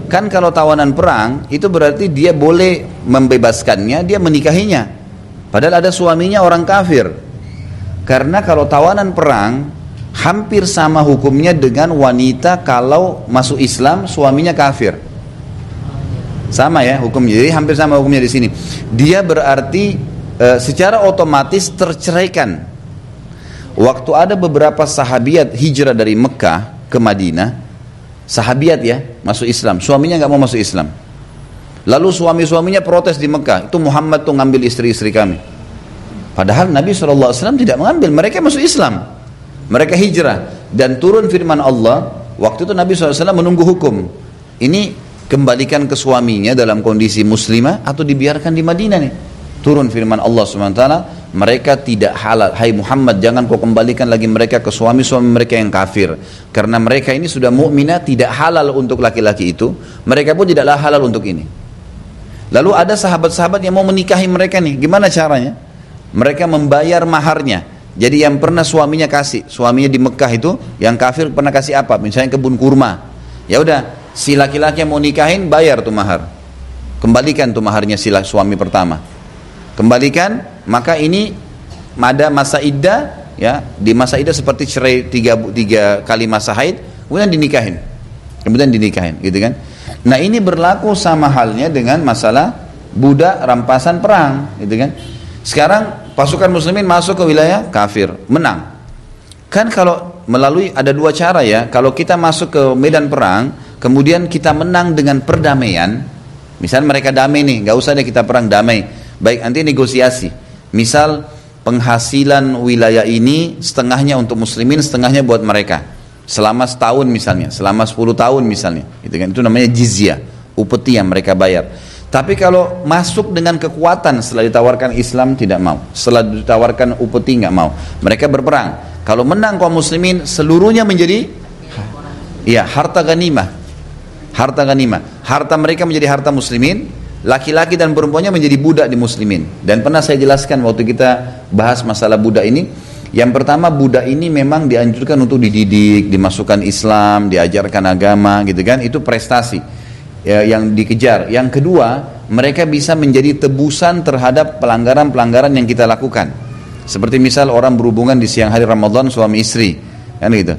Kan kalau tawanan perang itu berarti dia boleh membebaskannya, dia menikahinya. Padahal ada suaminya orang kafir. Karena kalau tawanan perang hampir sama hukumnya dengan wanita kalau masuk Islam suaminya kafir. Sama ya hukumnya. Jadi hampir sama hukumnya di sini. Dia berarti secara otomatis terceraikan. Waktu ada beberapa sahabiat hijrah dari Mekah ke Madinah, sahabiat ya masuk Islam, suaminya nggak mau masuk Islam. Lalu suami-suaminya protes di Mekah, itu Muhammad tuh ngambil istri-istri kami. Padahal Nabi SAW tidak mengambil, mereka masuk Islam. Mereka hijrah dan turun firman Allah. Waktu itu Nabi SAW menunggu hukum. Ini kembalikan ke suaminya dalam kondisi muslimah atau dibiarkan di Madinah nih. Turun firman Allah SWT, mereka tidak halal. Hai Muhammad, jangan kau kembalikan lagi mereka ke suami-suami mereka yang kafir. Karena mereka ini sudah mukminah, tidak halal untuk laki-laki itu. Mereka pun tidaklah halal untuk ini. Lalu ada sahabat-sahabat yang mau menikahi mereka nih. Gimana caranya? Mereka membayar maharnya. Jadi yang pernah suaminya kasih, suaminya di Mekah itu yang kafir pernah kasih apa? Misalnya kebun kurma. Ya udah, si laki-laki yang mau nikahin bayar tuh mahar. Kembalikan tuh maharnya si suami pertama. Kembalikan, maka ini ada masa iddah ya. Di masa iddah seperti cerai tiga kali masa haid, kemudian dinikahin. Kemudian dinikahin, gitu kan? Nah, ini berlaku sama halnya dengan masalah budak rampasan perang, gitu kan? Sekarang pasukan muslimin masuk ke wilayah kafir, menang. Kan kalau melalui ada dua cara ya. Kalau kita masuk ke medan perang, kemudian kita menang dengan perdamaian. Misal mereka damai nih, nggak usah deh kita perang, damai. Baik, nanti negosiasi. Misal penghasilan wilayah ini setengahnya untuk muslimin, setengahnya buat mereka. Selama setahun misalnya, selama 10 tahun misalnya. Itu kan, itu namanya jizyah, upeti yang mereka bayar. Tapi kalau masuk dengan kekuatan setelah ditawarkan Islam tidak mau, setelah ditawarkan upeti nggak mau, mereka berperang. Kalau menang kaum muslimin seluruhnya menjadi ya harta ghanimah, harta ghanimah, harta mereka menjadi harta muslimin, laki-laki dan perempuannya menjadi budak di muslimin. Dan pernah saya jelaskan waktu kita bahas masalah budak ini, yang pertama budak ini memang dianjurkan untuk dididik, dimasukkan Islam, diajarkan agama, gitu kan, itu prestasi. Ya, yang dikejar. Yang kedua, mereka bisa menjadi tebusan terhadap pelanggaran-pelanggaran yang kita lakukan. Seperti misal orang berhubungan di siang hari Ramadan suami istri, kan gitu.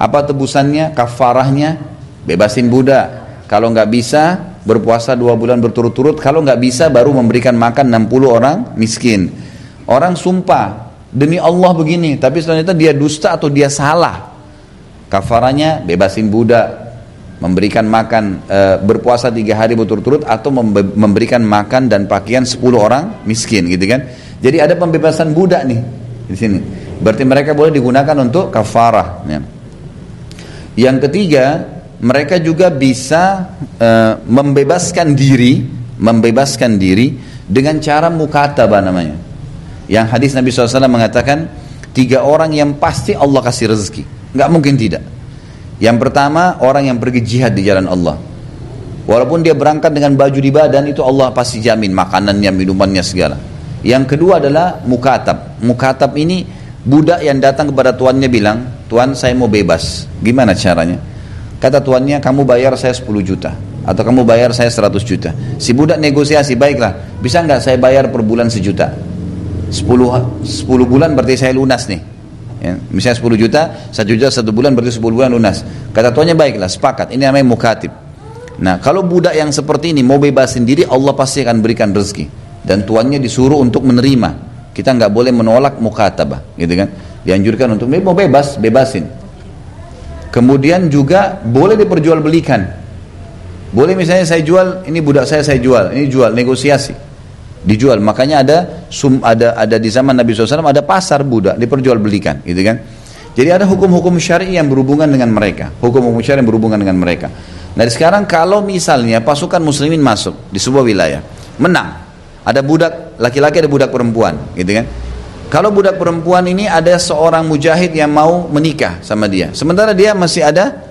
Apa tebusannya? Kafarahnya bebasin budak. Kalau nggak bisa berpuasa 2 bulan berturut-turut. Kalau nggak bisa baru memberikan makan 60 orang miskin. Orang sumpah demi Allah begini, tapi ternyata dia dusta atau dia salah. Kafarahnya bebasin budak, memberikan makan, berpuasa 3 hari berturut-turut, atau memberikan makan dan pakaian 10 orang miskin, gitu kan. Jadi ada pembebasan budak nih di sini. Berarti mereka boleh digunakan untuk kafarah ya. Yang ketiga, mereka juga bisa membebaskan diri dengan cara mukatabah namanya. Yang hadis Nabi SAW mengatakan 3 orang yang pasti Allah kasih rezeki, nggak mungkin tidak. Yang pertama, orang yang pergi jihad di jalan Allah. Walaupun dia berangkat dengan baju di badan, itu Allah pasti jamin makanannya, minumannya, segala. Yang kedua adalah mukatab. Mukatab ini budak yang datang kepada tuannya bilang, Tuan saya mau bebas. Gimana caranya? Kata tuannya, kamu bayar saya 10 juta. Atau kamu bayar saya 100 juta. Si budak negosiasi, baiklah, bisa nggak saya bayar per bulan 1 juta? 10 bulan berarti saya lunas nih. Ya, misalnya 10 juta, 1 juta 1 bulan berarti 10 bulan lunas. Kata tuannya baiklah, sepakat. Ini namanya mukatib. Nah, kalau budak yang seperti ini mau bebasin diri, Allah pasti akan berikan rezeki. Dan tuannya disuruh untuk menerima. Kita nggak boleh menolak mukatabah, gitu kan? Dianjurkan untuk mau bebas, bebasin. Kemudian juga boleh diperjualbelikan. Boleh misalnya saya jual, ini budak saya jual, ini jual, negosiasi. Dijual, makanya ada di zaman Nabi SAW ada pasar budak, diperjualbelikan, gitu kan. Jadi ada hukum-hukum syar'i yang berhubungan dengan mereka, hukum-hukum syar'i yang berhubungan dengan mereka. Nah sekarang kalau misalnya pasukan muslimin masuk di sebuah wilayah, menang, ada budak laki-laki, ada budak perempuan, gitu kan. Kalau budak perempuan ini ada seorang mujahid yang mau menikah sama dia, sementara dia masih ada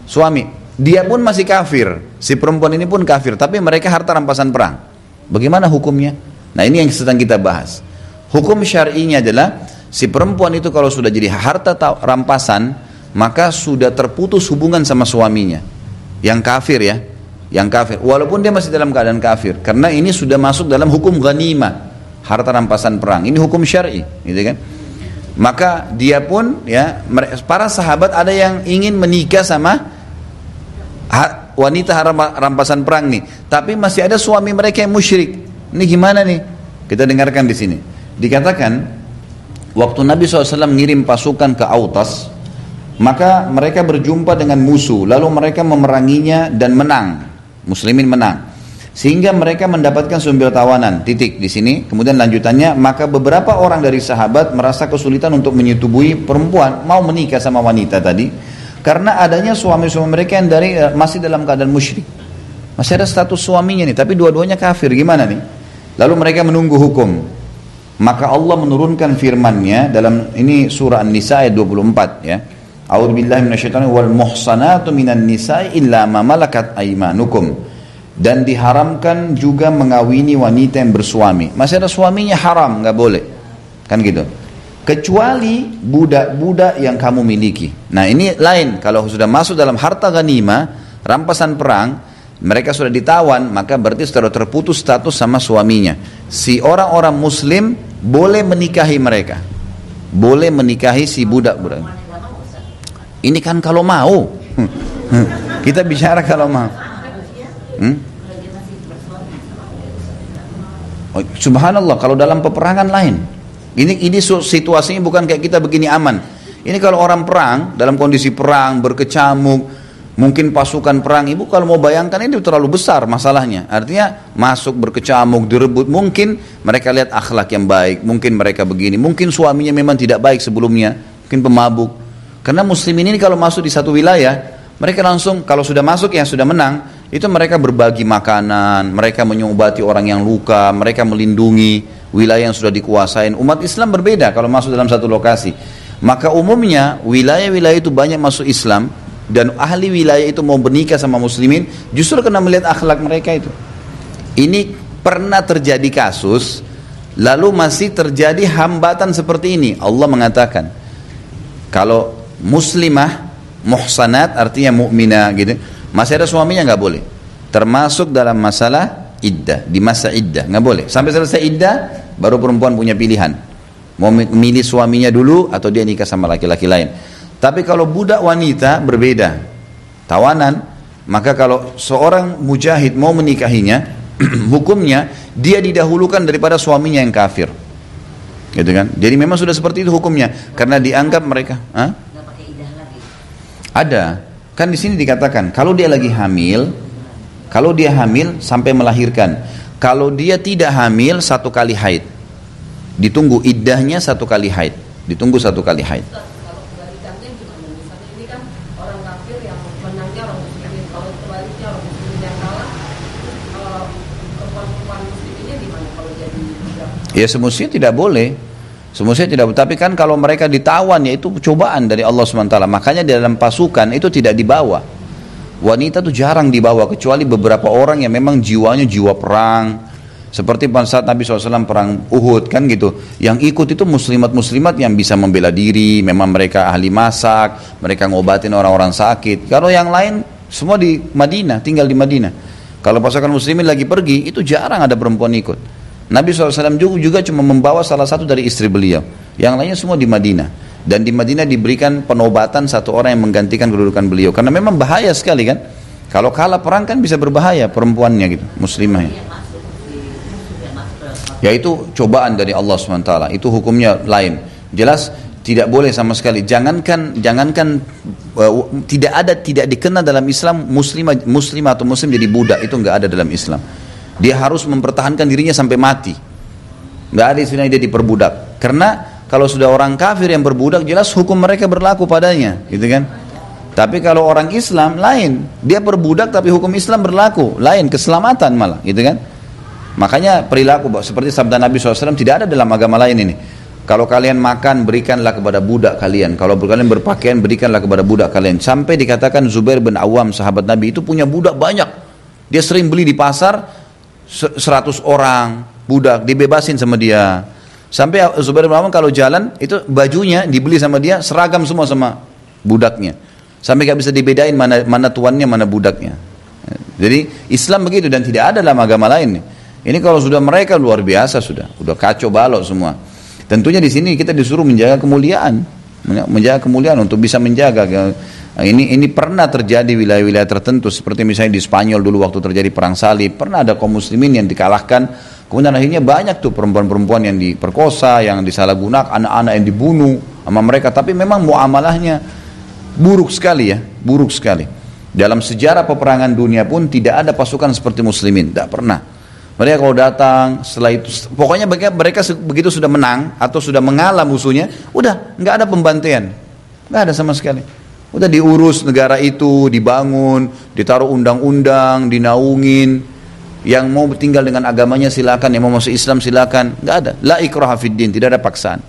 suami, dia pun masih kafir, si perempuan ini pun kafir, tapi mereka harta rampasan perang. Bagaimana hukumnya? Nah ini yang sedang kita bahas. Hukum syar'inya adalah si perempuan itu kalau sudah jadi harta rampasan, maka sudah terputus hubungan sama suaminya yang kafir ya, yang kafir, walaupun dia masih dalam keadaan kafir, karena ini sudah masuk dalam hukum ghanimah, harta rampasan perang. Ini hukum syar'i, gitu kan? Maka dia pun ya, para sahabat ada yang ingin menikah sama wanita rampasan perang nih, tapi masih ada suami mereka yang musyrik. Ini gimana nih? Kita dengarkan di sini. Dikatakan waktu Nabi SAW ngirim pasukan ke Autas, maka mereka berjumpa dengan musuh, lalu mereka memeranginya dan menang. Muslimin menang, sehingga mereka mendapatkan sumber tawanan. Titik di sini. Kemudian lanjutannya, maka beberapa orang dari sahabat merasa kesulitan untuk menyetubui perempuan mau menikah sama wanita tadi, karena adanya suami-suami mereka yang masih dalam keadaan musyrik, masih ada status suaminya nih, tapi dua-duanya kafir. Gimana nih? Lalu mereka menunggu hukum. Maka Allah menurunkan firman-Nya dalam ini surah An-Nisa ayat 24 ya. A'udzubillahi minasyaitonir wal muhsanatu minan nisa'i illa ma malakat aymanukum. Dan diharamkan juga mengawini wanita yang bersuami. Masih ada suaminya haram, nggak boleh. Kan gitu. Kecuali budak-budak yang kamu miliki. Nah ini lain, kalau sudah masuk dalam harta ghanimah, rampasan perang, mereka sudah ditawan, maka berarti sudah terputus status sama suaminya. Si orang-orang muslim boleh menikahi mereka, boleh menikahi si budak-budak. Ini kan kalau mau. Kita bicara kalau mau. Oh, subhanallah, kalau dalam peperangan lain. Ini situasinya bukan kayak kita begini aman. Ini kalau orang perang, dalam kondisi perang, berkecamuk, mungkin pasukan perang, ibu kalau mau bayangkan ini terlalu besar masalahnya. Artinya masuk berkecamuk, direbut, mungkin mereka lihat akhlak yang baik, mungkin mereka begini, mungkin suaminya memang tidak baik sebelumnya, mungkin pemabuk. Karena muslimin ini kalau masuk di satu wilayah, mereka langsung kalau sudah masuk yang sudah menang, itu mereka berbagi makanan, mereka menyobati orang yang luka, mereka melindungi wilayah yang sudah dikuasain. Umat Islam berbeda kalau masuk dalam satu lokasi. Maka umumnya wilayah-wilayah itu banyak masuk Islam, dan ahli wilayah itu mau bernikah sama muslimin justru karena melihat akhlak mereka itu. Ini pernah terjadi kasus, lalu masih terjadi hambatan seperti ini. Allah mengatakan kalau muslimah muhsanat artinya mukminah gitu, masih ada suaminya nggak boleh, termasuk dalam masalah iddah, di masa iddah nggak boleh. Sampai selesai iddah baru perempuan punya pilihan, mau memilih suaminya dulu atau dia nikah sama laki-laki lain. Tapi kalau budak wanita berbeda, tawanan, maka kalau seorang mujahid mau menikahinya, hukumnya dia didahulukan daripada suaminya yang kafir, gitu kan? Jadi memang sudah seperti itu hukumnya, karena dianggap mereka, ada, kan di sini dikatakan kalau dia lagi hamil, kalau dia hamil sampai melahirkan, kalau dia tidak hamil 1 kali haid, ditunggu iddahnya 1 kali haid, ditunggu 1 kali haid. Ya semestinya tidak boleh, semestinya tidak boleh. Tapi kan kalau mereka ditawan, ya itu cobaan dari Allah SWT. Makanya di dalam pasukan itu tidak dibawa. Wanita itu jarang dibawa, kecuali beberapa orang yang memang jiwanya jiwa perang. Seperti pada saat Nabi SAW perang Uhud kan gitu. Yang ikut itu muslimat-muslimat yang bisa membela diri, memang mereka ahli masak, mereka ngobatin orang-orang sakit. Kalau yang lain semua di Madinah, tinggal di Madinah. Kalau pasukan muslimin lagi pergi, itu jarang ada perempuan ikut. Nabi SAW juga cuma membawa salah satu dari istri beliau, yang lainnya semua di Madinah. Dan di Madinah diberikan penobatan 1 orang yang menggantikan kedudukan beliau, karena memang bahaya sekali kan, kalau kalah perang kan bisa berbahaya perempuannya gitu, muslimahnya. Ya itu cobaan dari Allah SWT, itu hukumnya lain. Jelas Tidak boleh sama sekali. Jangankan tidak dikenal dalam Islam muslimah atau muslim jadi budak, itu nggak ada dalam Islam. Dia harus mempertahankan dirinya sampai mati. Nggak ada istilah dia diperbudak. Karena kalau sudah orang kafir yang berbudak, jelas hukum mereka berlaku padanya, gitu kan? Tapi kalau orang Islam lain, dia berbudak tapi hukum Islam berlaku, lain, keselamatan malah, gitu kan? Makanya perilaku seperti sabda Nabi SAW tidak ada dalam agama lain ini. Kalau kalian makan, berikanlah kepada budak kalian. Kalau kalian berpakaian, berikanlah kepada budak kalian. Sampai dikatakan Zubair bin Awam, sahabat Nabi itu punya budak banyak. Dia sering beli di pasar 100 orang budak, dibebasin sama dia. Sampai Zubair bin Awam kalau jalan, itu bajunya dibeli sama dia, seragam semua sama budaknya. Sampai gak bisa dibedain mana tuannya, mana budaknya. Jadi Islam begitu dan tidak ada dalam agama lain. Ini kalau sudah mereka luar biasa udah kacau balau semua. Tentunya di sini kita disuruh menjaga kemuliaan untuk bisa menjaga. Ini pernah terjadi wilayah-wilayah tertentu seperti misalnya di Spanyol dulu waktu terjadi perang salib, pernah ada kaum muslimin yang dikalahkan, kemudian akhirnya banyak tuh perempuan-perempuan yang diperkosa, yang disalahgunakan, anak-anak yang dibunuh sama mereka, tapi memang muamalahnya buruk sekali ya, buruk sekali. Dalam sejarah peperangan dunia pun tidak ada pasukan seperti muslimin, tidak pernah. Mereka kalau datang setelah itu, pokoknya mereka begitu sudah menang atau sudah mengalah musuhnya, udah nggak ada pembantaian, nggak ada sama sekali. Udah diurus negara itu, dibangun, ditaruh undang-undang, dinaungin. Yang mau tinggal dengan agamanya silakan, yang mau masuk Islam silakan, nggak ada. La ikraha fid din, tidak ada paksaan.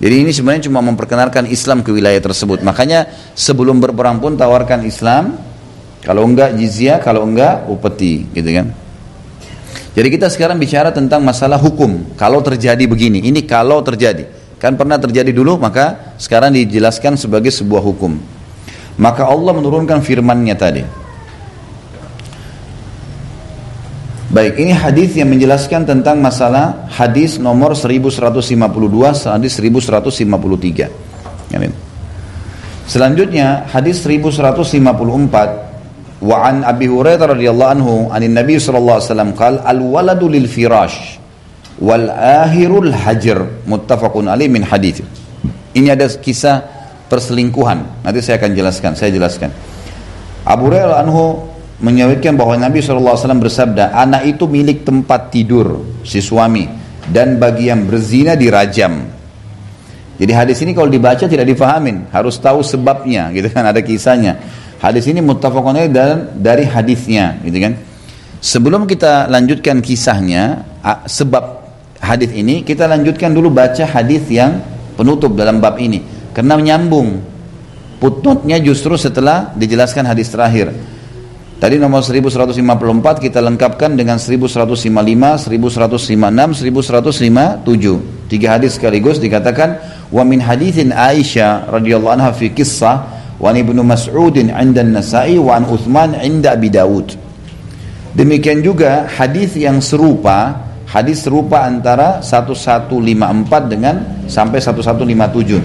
Jadi ini sebenarnya cuma memperkenalkan Islam ke wilayah tersebut. Makanya sebelum berperang pun tawarkan Islam, kalau enggak jizyah, kalau enggak upeti, gitu kan. Jadi kita sekarang bicara tentang masalah hukum. Kalau terjadi begini, ini kalau terjadi. Kan pernah terjadi dulu, maka sekarang dijelaskan sebagai sebuah hukum. Maka Allah menurunkan firman-Nya tadi. Baik, ini hadis yang menjelaskan tentang masalah hadis nomor 1152, hadis 1153. Selanjutnya hadis 1154. Wa an Abi Hurairah radhiyallahu anhu anin Nabi sallallahu alaihi wasallam qala al waladu lil firash wal ahirul hajr, muttafaqun alaih min hadits. Ini ada kisah perselingkuhan, nanti saya akan jelaskan, Abu Hurairah anhu menyebutkan bahwa Nabi sallallahu alaihi wasallam bersabda, anak itu milik tempat tidur si suami dan bagi yang berzina dirajam. Jadi hadis ini kalau dibaca tidak difahamin, harus tahu sebabnya, gitu kan, ada kisahnya. Hadis ini muttafaqun alaih dari hadisnya, gitu kan. Sebelum kita lanjutkan kisahnya, sebab hadis ini, kita lanjutkan dulu baca hadis yang penutup dalam bab ini, karena menyambung. Footnote-nya justru setelah dijelaskan hadis terakhir. Tadi nomor 1154 kita lengkapkan dengan 1155, 1156, 1157. 3 hadis sekaligus dikatakan wa min haditsin Aisyah radhiyallahu anha fi qissah wa Ibnu Mas'udin 'inda An-Nasa'i wa an Utsman 'inda Abi Dawud. Demikian juga hadis yang serupa, hadis serupa antara 1154 dengan sampai 1157.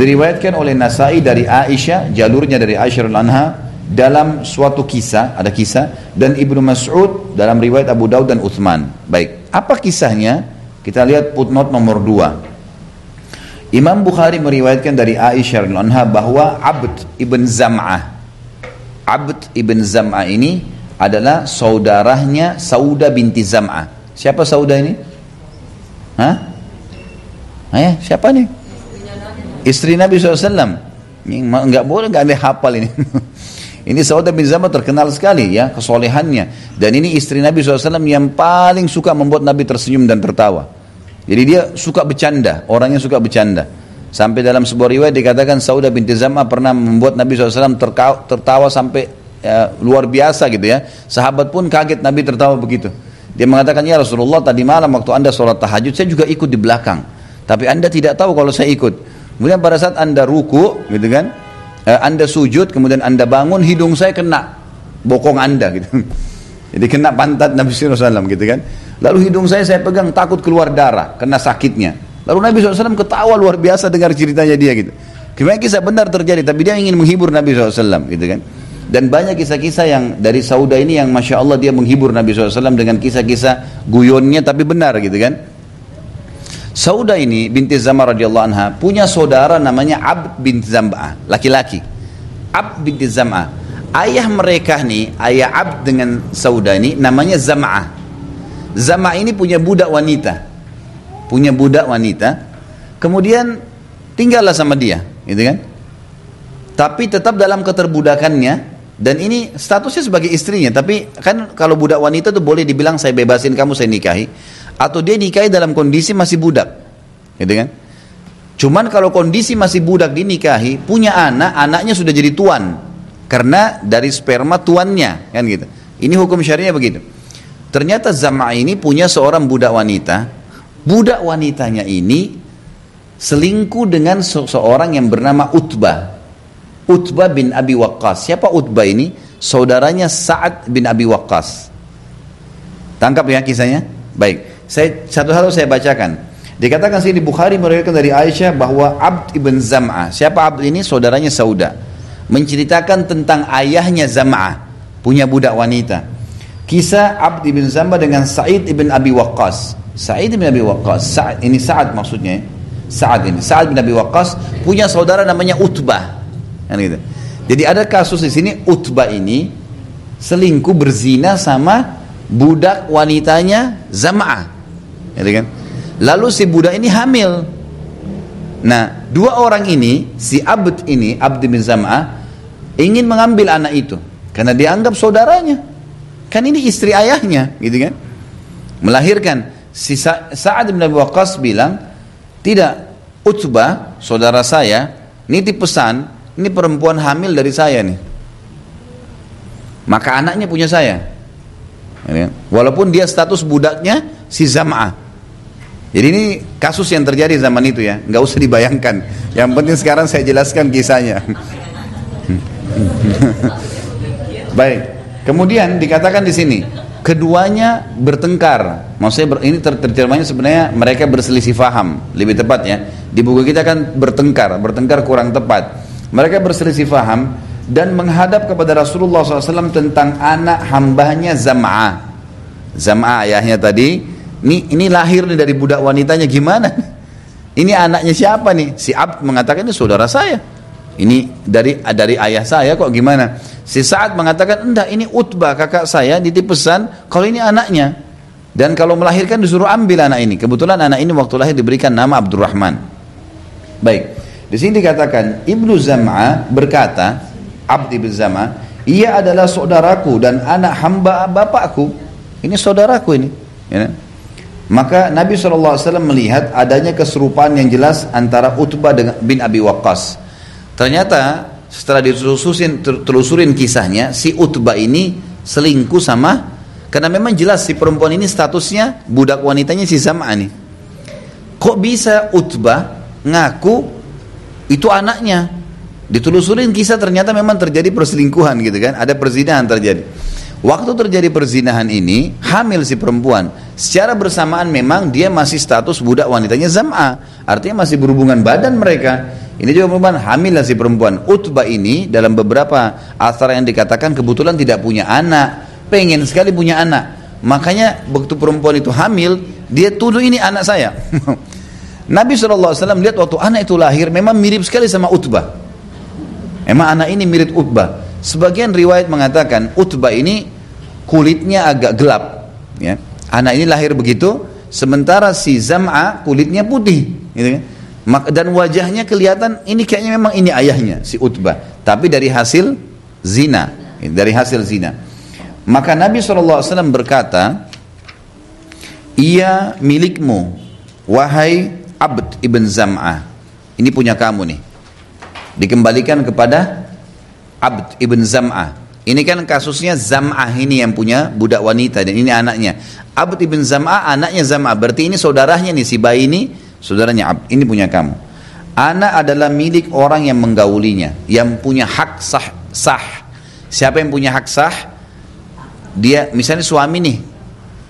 Diriwayatkan oleh Nasa'i dari Aisyah, jalurnya dari Aisyah radhiyallahu anha dalam suatu kisah, ada kisah, dan Ibnu Mas'ud dalam riwayat Abu Daud dan Utsman. Baik, apa kisahnya? Kita lihat footnote nomor 2. Imam Bukhari meriwayatkan dari Aisyah radhiyallahu anha bahwa Abd ibn Zam'ah ini adalah saudaranya Sauda binti Zam'ah. Siapa Sauda ini? Hah? Ya, siapa nih? Istri Nabi SAW. Enggak boleh, enggak ada hafal ini. Ini Sauda bin Zam'ah terkenal sekali ya kesolehannya. Dan ini istri Nabi SAW yang paling suka membuat Nabi tersenyum dan tertawa. Jadi dia suka bercanda, orangnya suka bercanda. Sampai dalam sebuah riwayat dikatakan Sauda binti Zam'ah pernah membuat Nabi SAW tertawa sampai luar biasa gitu ya. Sahabat pun kaget Nabi tertawa begitu. Dia mengatakan, ya Rasulullah, tadi malam waktu anda sholat tahajud saya juga ikut di belakang. Tapi anda tidak tahu kalau saya ikut. Kemudian pada saat anda ruku gitu kan, anda sujud, kemudian anda bangun, hidung saya kena bokong anda gitu. Jadi kena pantat Nabi SAW gitu kan. Lalu hidung saya pegang, takut keluar darah, kena sakitnya. Lalu Nabi SAW ketawa luar biasa dengar ceritanya dia gitu. Kemudian kisah benar terjadi, tapi dia ingin menghibur Nabi SAW gitu kan. Dan banyak kisah-kisah yang dari Sauda ini yang Masya Allah dia menghibur Nabi SAW dengan kisah-kisah guyonnya tapi benar gitu kan. Sauda ini binti Zam'ah radhiyallahu anha punya saudara namanya Abd bin Zam'ah, laki-laki. Abd binti Zam'ah. Ayah mereka nih, ayah Abd dengan Sauda ini namanya Zam'ah. Zam'ah ini punya budak wanita. Punya budak wanita. Kemudian tinggallah sama dia, gitu kan? Tapi tetap dalam keterbudakannya. Dan ini statusnya sebagai istrinya, tapi kan kalau budak wanita tuh boleh dibilang saya bebasin kamu, saya nikahi, atau dia nikahi dalam kondisi masih budak, gitu kan? Cuman kalau kondisi masih budak dinikahi, punya anak, anaknya sudah jadi tuan, karena dari sperma tuannya, kan gitu. Ini hukum syariah begitu. Ternyata Zam'ah ini punya seorang budak wanita, budak wanitanya ini selingkuh dengan seorang yang bernama Utbah. Utbah bin Abi Waqqas. Siapa Utbah ini? Saudaranya Sa'ad bin Abi Waqqas. Tangkap ya kisahnya? Baik, satu-satu saya bacakan. Dikatakan sini di Bukhari meriwayatkan dari Aisyah bahwa Abd ibn Zam'ah. Siapa Abd ini? Saudaranya Sauda. Menceritakan tentang ayahnya Zam'ah, punya budak wanita. Kisah Abd ibn Zam'ah dengan Sa'id ibn Abi Waqqas. Sa'id ibn Abi Waqqas, ini Sa'ad maksudnya. Sa'ad bin Abi Waqqas punya saudara namanya Utbah. Kan gitu. Jadi ada kasus di sini, Utbah ini selingkuh berzina sama budak wanitanya Zam'ah, gitu kan? Lalu si budak ini hamil. Nah, dua orang ini, si Abd ini, Abd bin Zam'ah, ingin mengambil anak itu karena dianggap saudaranya. Kan ini istri ayahnya, gitu kan? Melahirkan. Si Sa'ad bin Abi Waqqas bilang, tidak, Utbah, saudara saya, nitip pesan, ini perempuan hamil dari saya nih, maka anaknya punya saya. Walaupun dia status budaknya si Zam'ah. Jadi ini kasus yang terjadi zaman itu ya, nggak usah dibayangkan. Yang penting sekarang saya jelaskan kisahnya. Baik. Kemudian dikatakan di sini, keduanya bertengkar. Maksudnya ini terjemahnya sebenarnya mereka berselisih faham, lebih tepat ya. Di buku kita kan bertengkar kurang tepat. Mereka berselisih faham dan menghadap kepada Rasulullah SAW tentang anak hambanya Zam'ah. Zam'ah ayahnya tadi, ini lahir nih dari budak wanitanya, gimana? Ini anaknya siapa nih? Si Abd mengatakan ini saudara saya. Ini dari ayah saya kok, gimana? Si Sa'ad mengatakan enggak, ini Utbah kakak saya, dititip pesan kalau ini anaknya. Dan kalau melahirkan disuruh ambil anak ini. Kebetulan anak ini waktu lahir diberikan nama Abdurrahman. Baik. Di sini dikatakan Ibnu Zam'ah berkata, Abd ibn Zam'ah, ia adalah saudaraku dan anak hamba bapakku. Ini saudaraku ini. Ya. Maka Nabi SAW melihat adanya keserupaan yang jelas antara Utbah bin Abi Waqqas. Ternyata setelah ditelusurin kisahnya, si Utbah ini selingkuh sama, karena memang jelas si perempuan ini statusnya budak wanitanya si Zam'ah nih. Kok bisa Utbah ngaku itu anaknya? Ditelusurin kisah, ternyata memang terjadi perselingkuhan gitu kan, ada perzinahan terjadi. Waktu terjadi perzinahan ini, hamil si perempuan. Secara bersamaan memang dia masih status budak wanitanya Zam'ah, artinya masih berhubungan badan mereka. Ini juga perempuan, hamil lah si perempuan. Utbah ini dalam beberapa athar yang dikatakan kebetulan tidak punya anak, pengen sekali punya anak. Makanya waktu perempuan itu hamil, dia tuduh ini anak saya. Nabi SAW lihat waktu anak itu lahir memang mirip sekali sama Utbah. Emang anak ini mirip Utbah. Sebagian riwayat mengatakan Utbah ini kulitnya agak gelap, ya. Anak ini lahir begitu, sementara si Zam'ah kulitnya putih, gitu kan? Dan wajahnya kelihatan ini kayaknya memang ini ayahnya si Utbah, tapi dari hasil zina, Maka Nabi SAW berkata, ia milikmu, wahai Abd ibn Zam'ah, ini punya kamu nih. Dikembalikan kepada Abd ibn Zam'ah. Ini kan kasusnya Zam'ah ini yang punya budak wanita dan ini anaknya. Abd ibn Zam'ah anaknya Zam'ah, berarti ini saudaranya nih, si bayi ini saudaranya Abd, ini punya kamu. Anak adalah milik orang yang menggaulinya, yang punya hak sah. Siapa yang punya hak sah? Dia misalnya suami nih,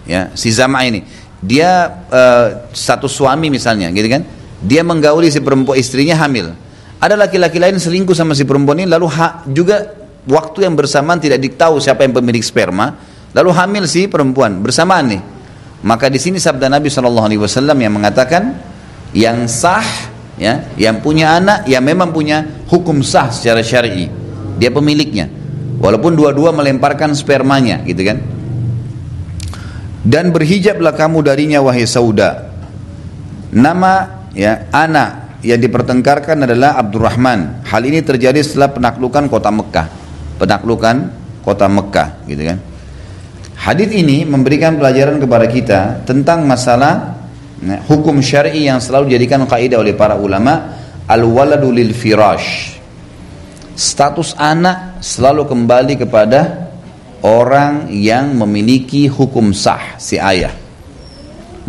ya, si Zam'ah ini. Dia satu suami misalnya, gitu kan? Dia menggauli si perempuan, istrinya hamil. Ada laki-laki lain selingkuh sama si perempuan ini, lalu juga waktu yang bersamaan tidak diketahui siapa yang pemilik sperma, lalu hamil si perempuan bersamaan nih. Maka di sini sabda Nabi SAW yang mengatakan, yang sah, ya, yang punya anak, yang memang punya hukum sah secara syar'i. Dia pemiliknya. Walaupun dua-dua melemparkan spermanya, gitu kan. Dan berhijablah kamu darinya wahai Sauda. Nama, ya, anak yang dipertengkarkan adalah Abdurrahman. Hal ini terjadi setelah penaklukan kota Mekah. Penaklukan kota Mekah, gitu kan. Hadis ini memberikan pelajaran kepada kita tentang masalah hukum syar'i yang selalu dijadikan kaidah oleh para ulama, al-waladu lil firash. Status anak selalu kembali kepada orang yang memiliki hukum sah, si ayah.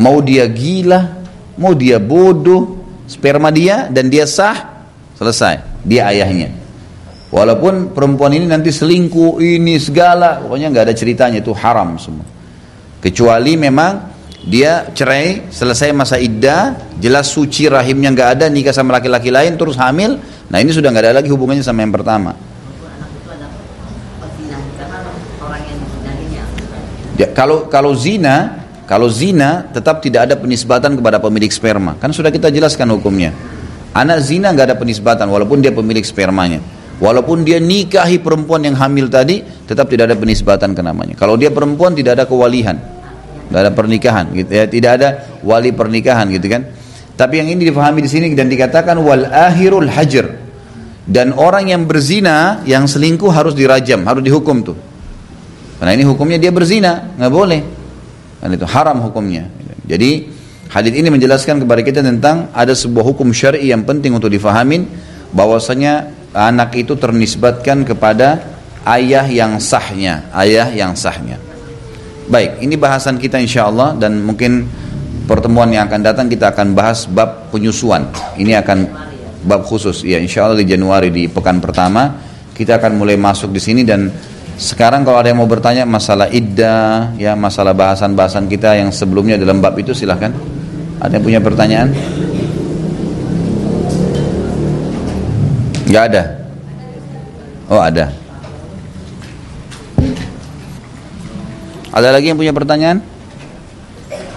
Mau dia gila, mau dia bodoh, sperma dia dan dia sah, selesai, dia ayahnya. Walaupun perempuan ini nanti selingkuh, ini segala, pokoknya nggak ada ceritanya, itu haram semua. Kecuali memang dia cerai, selesai masa iddah, jelas suci rahimnya nggak ada, nikah sama laki-laki lain, terus hamil, nah ini sudah nggak ada lagi hubungannya sama yang pertama. Ya, kalau zina tetap tidak ada penisbatan kepada pemilik sperma, kan sudah kita jelaskan hukumnya. Anak zina nggak ada penisbatan walaupun dia pemilik spermanya. Walaupun dia nikahi perempuan yang hamil tadi, tetap tidak ada penisbatan ke namanya. Kalau dia perempuan tidak ada kewalihan, tidak ada pernikahan, gitu ya, tidak ada wali pernikahan, gitu kan. Tapi yang ini difahami di sini dan dikatakan wal akhirul hajr. Dan orang yang berzina, yang selingkuh harus dirajam, harus dihukum tuh. Karena ini hukumnya dia berzina, nggak boleh. Dan itu haram hukumnya. Jadi hadis ini menjelaskan kepada kita tentang ada sebuah hukum syar'i yang penting untuk difahamin, bahwasanya anak itu ternisbatkan kepada ayah yang sahnya, Baik, ini bahasan kita insyaallah, dan mungkin pertemuan yang akan datang kita akan bahas bab penyusuan. Ini akan bab khusus, ya, insyaallah di Januari, di pekan pertama kita akan mulai masuk di sini. Dan sekarang kalau ada yang mau bertanya masalah iddah, ya, masalah bahasan-bahasan kita yang sebelumnya dalam bab itu, silahkan. Ada yang punya pertanyaan? Gak ada? Oh, ada. Ada lagi yang punya pertanyaan?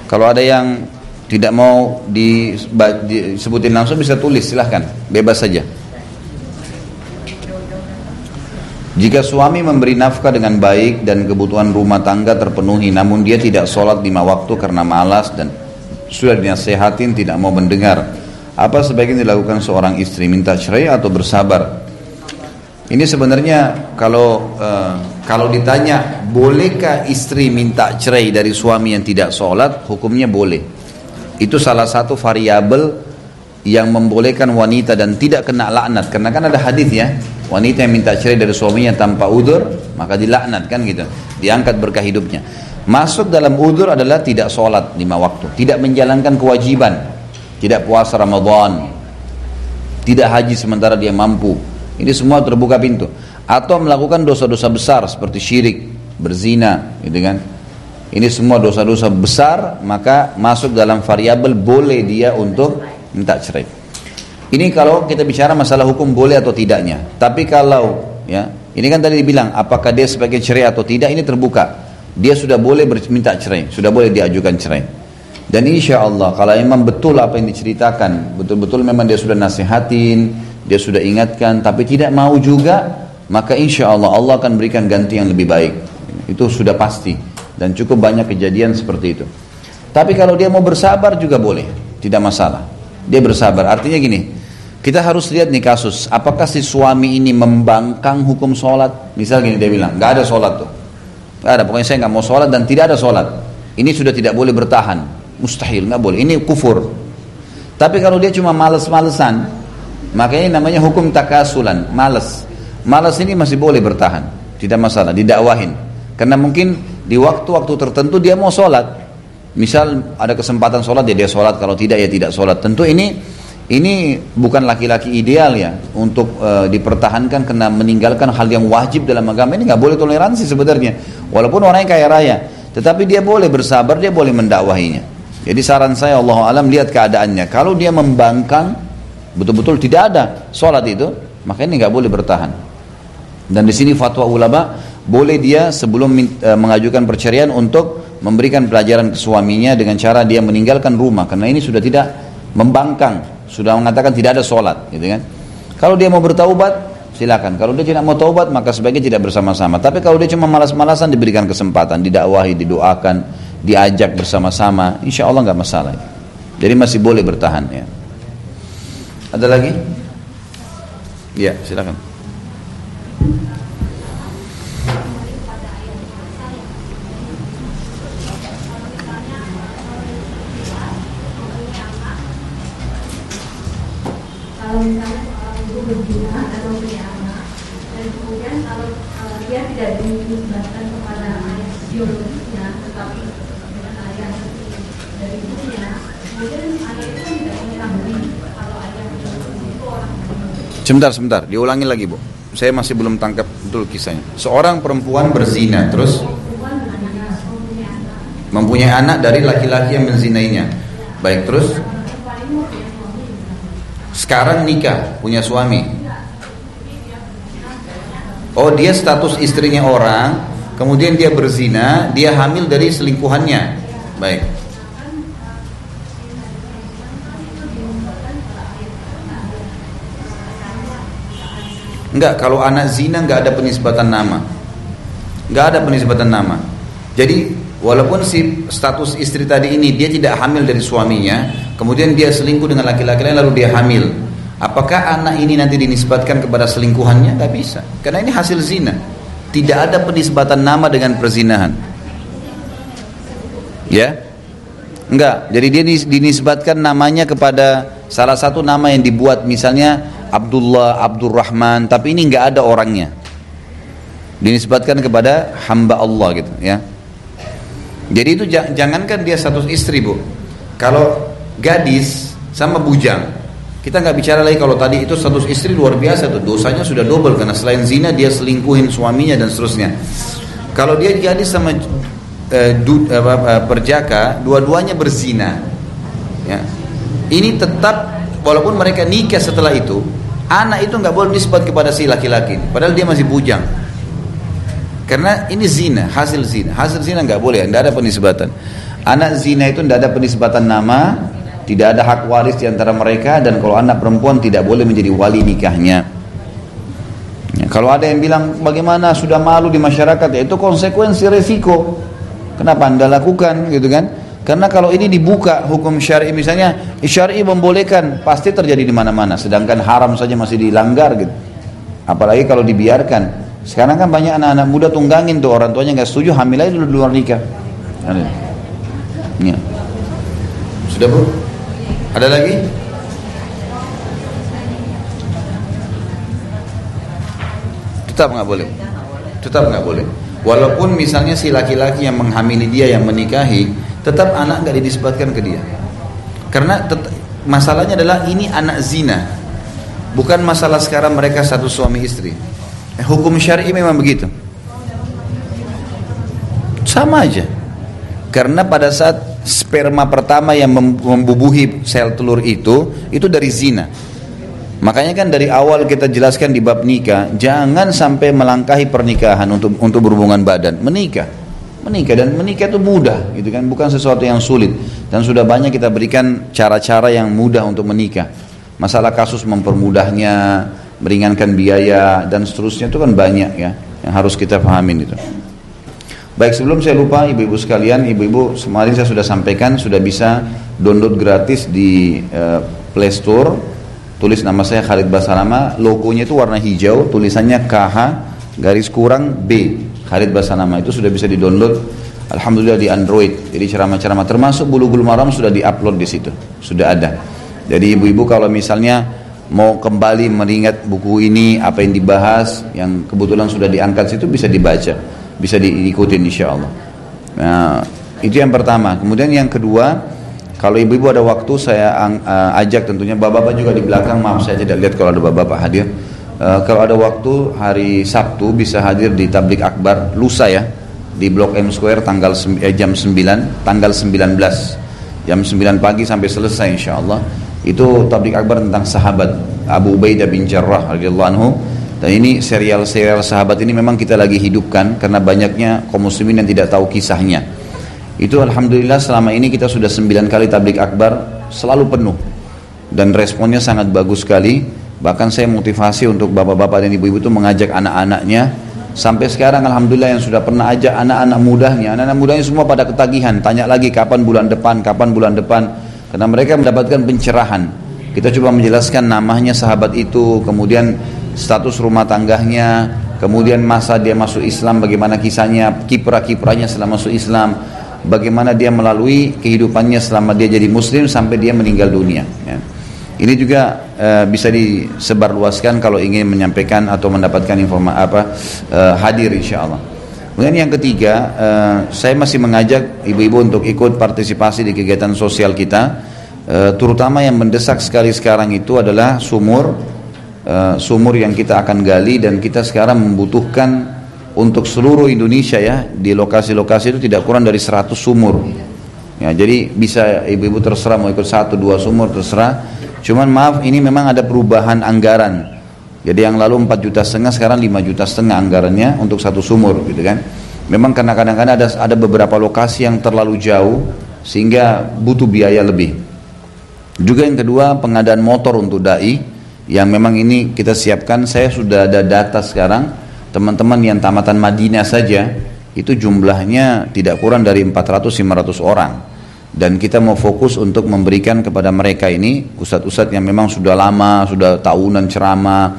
Kalau ada yang tidak mau disebutin langsung bisa tulis, silahkan, bebas saja. Jika suami memberi nafkah dengan baik dan kebutuhan rumah tangga terpenuhi, namun dia tidak sholat 5 waktu karena malas dan sudah dinasihatin tidak mau mendengar, apa sebaiknya dilakukan seorang istri? Minta cerai atau bersabar? Ini sebenarnya kalau ditanya bolehkah istri minta cerai dari suami yang tidak sholat, hukumnya boleh. Itu salah satu variabel yang membolehkan wanita dan tidak kena laknat. Karena kan ada hadis, ya, wanita yang minta cerai dari suaminya tanpa udzur maka dilaknat, kan gitu, diangkat berkah hidupnya. Masuk dalam udzur adalah tidak sholat 5 waktu, tidak menjalankan kewajiban, tidak puasa Ramadan, tidak haji sementara dia mampu. Ini semua terbuka pintu. Atau melakukan dosa-dosa besar seperti syirik, berzina, gitu kan. Ini semua dosa-dosa besar, maka masuk dalam variabel boleh dia untuk minta cerai. Ini kalau kita bicara masalah hukum boleh atau tidaknya. Tapi kalau, ya, ini kan tadi dibilang apakah dia sebagai cerai atau tidak, ini terbuka. Dia sudah boleh minta cerai, sudah boleh diajukan cerai. Dan insya Allah kalau memang betul apa yang diceritakan, betul-betul memang dia sudah nasihatin, dia sudah ingatkan, tapi tidak mau juga, maka insya Allah Allah akan berikan ganti yang lebih baik. Itu sudah pasti, dan cukup banyak kejadian seperti itu. Tapi kalau dia mau bersabar juga boleh, tidak masalah. Dia bersabar, artinya gini, kita harus lihat nih kasus, apakah si suami ini membangkang hukum sholat. Misal gini, dia bilang, gak ada sholat tuh, gak ada, pokoknya saya gak mau sholat dan tidak ada sholat. Ini sudah tidak boleh bertahan, mustahil, gak boleh, ini kufur. Tapi kalau dia cuma males-malesan, makanya namanya hukum takasulan, malas ini masih boleh bertahan, tidak masalah, didakwahin. Karena mungkin di waktu-waktu tertentu dia mau sholat, misal ada kesempatan sholat dia sholat, kalau tidak ya tidak sholat. Tentu ini bukan laki-laki ideal, ya, untuk dipertahankan karena meninggalkan hal yang wajib dalam agama. Ini nggak boleh toleransi sebenarnya, walaupun orangnya kaya raya, tetapi dia boleh bersabar, dia boleh mendakwahinya. Jadi saran saya, Allahu alam, lihat keadaannya. Kalau dia membangkang, betul-betul tidak ada sholat itu, maka ini nggak boleh bertahan. Dan di sini fatwa ulama, boleh dia sebelum mengajukan perceraian untuk memberikan pelajaran ke suaminya dengan cara dia meninggalkan rumah, karena ini sudah tidak membangkang, sudah mengatakan tidak ada sholat, gitu kan. Kalau dia mau bertaubat, silakan. Kalau dia tidak mau taubat, maka sebaiknya tidak bersama-sama. Tapi kalau dia cuma malas-malasan, diberikan kesempatan, didakwahi, didoakan, diajak bersama-sama, insya Allah nggak masalah. Jadi masih boleh bertahan ya. Ada lagi? Ya, silakan. Kalau misalnya seorang ibu berzina atau punya anak, dan kemudian kalau dia tidak dinisbatkan kepada ayah biologisnya, tetapi dengan ayah dari ibunya, kemudian ayah itu tidak mengetahui kalau ayah biologis itu orang lain. Sebentar, diulangi lagi Bu. Saya masih belum tangkap betul kisahnya. Seorang perempuan berzina, terus mempunyai anak dari laki-laki yang menzinainya. Baik, terus sekarang nikah, punya suami. Oh, dia status istrinya orang, kemudian dia berzina, dia hamil dari selingkuhannya. Baik. Enggak, kalau anak zina enggak ada penisbatan nama. Enggak ada penisbatan nama. Jadi walaupun si status istri tadi ini dia tidak hamil dari suaminya, kemudian dia selingkuh dengan laki-laki lain lalu dia hamil, apakah anak ini nanti dinisbatkan kepada selingkuhannya? Tidak bisa, karena ini hasil zina. Tidak ada penisbatan nama dengan perzinahan. Ya? Enggak, jadi dia dinisbatkan namanya kepada salah satu nama yang dibuat, misalnya Abdullah, Abdurrahman, tapi ini enggak ada orangnya. Dinisbatkan kepada hamba Allah gitu ya. Jadi itu jangankan dia status istri Bu, kalau gadis sama bujang, kita nggak bicara lagi. Kalau tadi itu status istri luar biasa tuh, dosanya sudah double, karena selain zina dia selingkuhin suaminya dan seterusnya. Kalau dia gadis sama perjaka, dua-duanya berzina ya. Ini tetap walaupun mereka nikah setelah itu, anak itu nggak boleh nisbat kepada si laki-laki, padahal dia masih bujang. Karena ini zina, hasil zina nggak boleh, nggak ada penisbatan. Anak zina itu nggak ada penisbatan nama, tidak ada hak waris di antara mereka, dan kalau anak perempuan tidak boleh menjadi wali nikahnya. Ya, kalau ada yang bilang bagaimana sudah malu di masyarakat, ya itu konsekuensi resiko. Kenapa Anda lakukan gitu kan? Karena kalau ini dibuka hukum syar'i, misalnya syar'i membolehkan, pasti terjadi di mana-mana, sedangkan haram saja masih dilanggar gitu. Apalagi kalau dibiarkan. Sekarang kan banyak anak-anak muda tunggangin tuh, orang tuanya nggak setuju, hamil aja dulu di luar nikah. Ya. Sudah Bu? Ada lagi? Tetap nggak boleh. Tetap nggak boleh. Walaupun misalnya si laki-laki yang menghamili dia, yang menikahi, tetap anak nggak dinisbatkan ke dia. Karena masalahnya adalah ini anak zina, bukan masalah sekarang mereka satu suami istri. Hukum syar'i memang begitu. Sama aja. Karena pada saat sperma pertama yang membubuhi sel telur itu dari zina. Makanya kan dari awal kita jelaskan di bab nikah, jangan sampai melangkahi pernikahan untuk berhubungan badan. Menikah dan menikah itu mudah, gitu kan, bukan sesuatu yang sulit. Dan sudah banyak kita berikan cara-cara yang mudah untuk menikah. Masalah kasus mempermudahnya, meringankan biaya dan seterusnya itu kan banyak ya yang harus kita pahamin itu. Baik, sebelum saya lupa ibu-ibu sekalian, ibu-ibu kemarin saya sudah sampaikan sudah bisa download gratis di Play Store. Tulis nama saya Khalid Basalama, logonya itu warna hijau, tulisannya KH garis kurang B Khalid Basalama, itu sudah bisa di-download alhamdulillah di Android. Jadi ceramah-ceramah termasuk Bulughul Maram sudah di-upload di situ, sudah ada. Jadi ibu-ibu kalau misalnya mau kembali mengingat buku ini, apa yang dibahas, yang kebetulan sudah diangkat situ, bisa dibaca, bisa diikutin insyaallah. Nah, itu yang pertama. Kemudian yang kedua, kalau ibu-ibu ada waktu saya ajak tentunya, bapak-bapak juga di belakang, maaf saya tidak lihat kalau ada bapak-bapak hadir. Kalau ada waktu hari Sabtu bisa hadir di Tablik Akbar lusa ya, di Blok M Square jam 9, tanggal 19 jam 9 pagi sampai selesai insyaallah. Itu Tablik Akbar tentang sahabat Abu Ubaidah bin Jarrah radhiyallahu anhu. Dan ini serial-serial sahabat ini memang kita lagi hidupkan karena banyaknya kaum muslimin yang tidak tahu kisahnya. Itu alhamdulillah selama ini kita sudah 9 kali Tablik Akbar, selalu penuh. dan responnya sangat bagus sekali. Bahkan saya motivasi untuk bapak-bapak dan ibu-ibu itu mengajak anak-anaknya. Sampai sekarang alhamdulillah yang sudah pernah ajak anak-anak mudanya semua pada ketagihan, tanya lagi kapan bulan depan, karena mereka mendapatkan pencerahan. Kita coba menjelaskan namanya sahabat itu, kemudian status rumah tangganya, kemudian masa dia masuk Islam, bagaimana kisahnya, kiprah-kiprahnya selama masuk Islam, bagaimana dia melalui kehidupannya selama dia jadi muslim sampai dia meninggal dunia, ya. Ini juga bisa disebarluaskan kalau ingin menyampaikan atau mendapatkan hadir insyaallah. Kemudian yang ketiga, saya masih mengajak ibu-ibu untuk ikut partisipasi di kegiatan sosial kita, terutama yang mendesak sekali sekarang itu adalah sumur yang kita akan gali, dan kita sekarang membutuhkan untuk seluruh Indonesia ya, di lokasi-lokasi itu tidak kurang dari 100 sumur. Ya, jadi bisa ibu-ibu terserah mau ikut 1-2 sumur terserah. Cuman maaf, ini memang ada perubahan anggaran. Jadi yang lalu 4,5 juta, sekarang 5,5 juta anggarannya untuk 1 sumur gitu kan. Memang karena kadang-kadang ada beberapa lokasi yang terlalu jauh sehingga butuh biaya lebih. Juga yang kedua, pengadaan motor untuk dai yang memang ini kita siapkan. Saya sudah ada data sekarang, teman-teman yang tamatan Madinah saja itu jumlahnya tidak kurang dari 400-500 orang. Dan kita mau fokus untuk memberikan kepada mereka ini ustadz-ustadz yang memang sudah lama, sudah tahunan ceramah,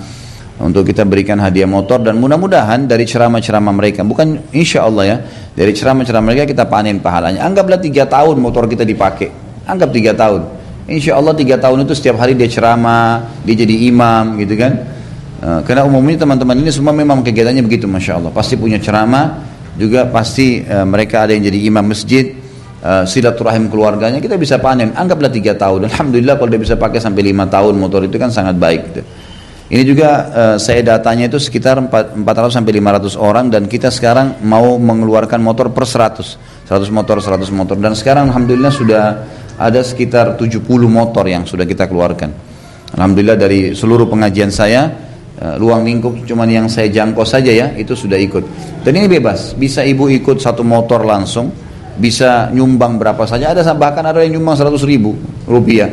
untuk kita berikan hadiah motor. Dan mudah-mudahan dari ceramah-ceramah mereka, bukan insya Allah ya, dari ceramah-ceramah mereka kita panen pahalanya. Anggaplah 3 tahun motor kita dipakai, anggap 3 tahun, insya Allah 3 tahun itu setiap hari dia ceramah, dia jadi imam gitu kan. Karena umumnya teman-teman ini semua memang kegiatannya begitu, masya Allah, pasti punya ceramah, juga pasti mereka ada yang jadi imam masjid, silaturahim keluarganya kita bisa panen. Anggaplah 3 tahun, alhamdulillah kalau dia bisa pakai sampai 5 tahun motor itu kan sangat baik gitu. Ini juga saya datanya itu sekitar 400 sampai 500 orang, dan kita sekarang mau mengeluarkan motor per 100 motor, dan sekarang alhamdulillah sudah ada sekitar 70 motor yang sudah kita keluarkan. Alhamdulillah dari seluruh pengajian saya, ruang lingkup cuman yang saya jangkau saja ya, itu sudah ikut. Dan ini bebas, bisa ibu ikut 1 motor langsung, bisa nyumbang berapa saja, bahkan ada yang nyumbang 100.000 rupiah.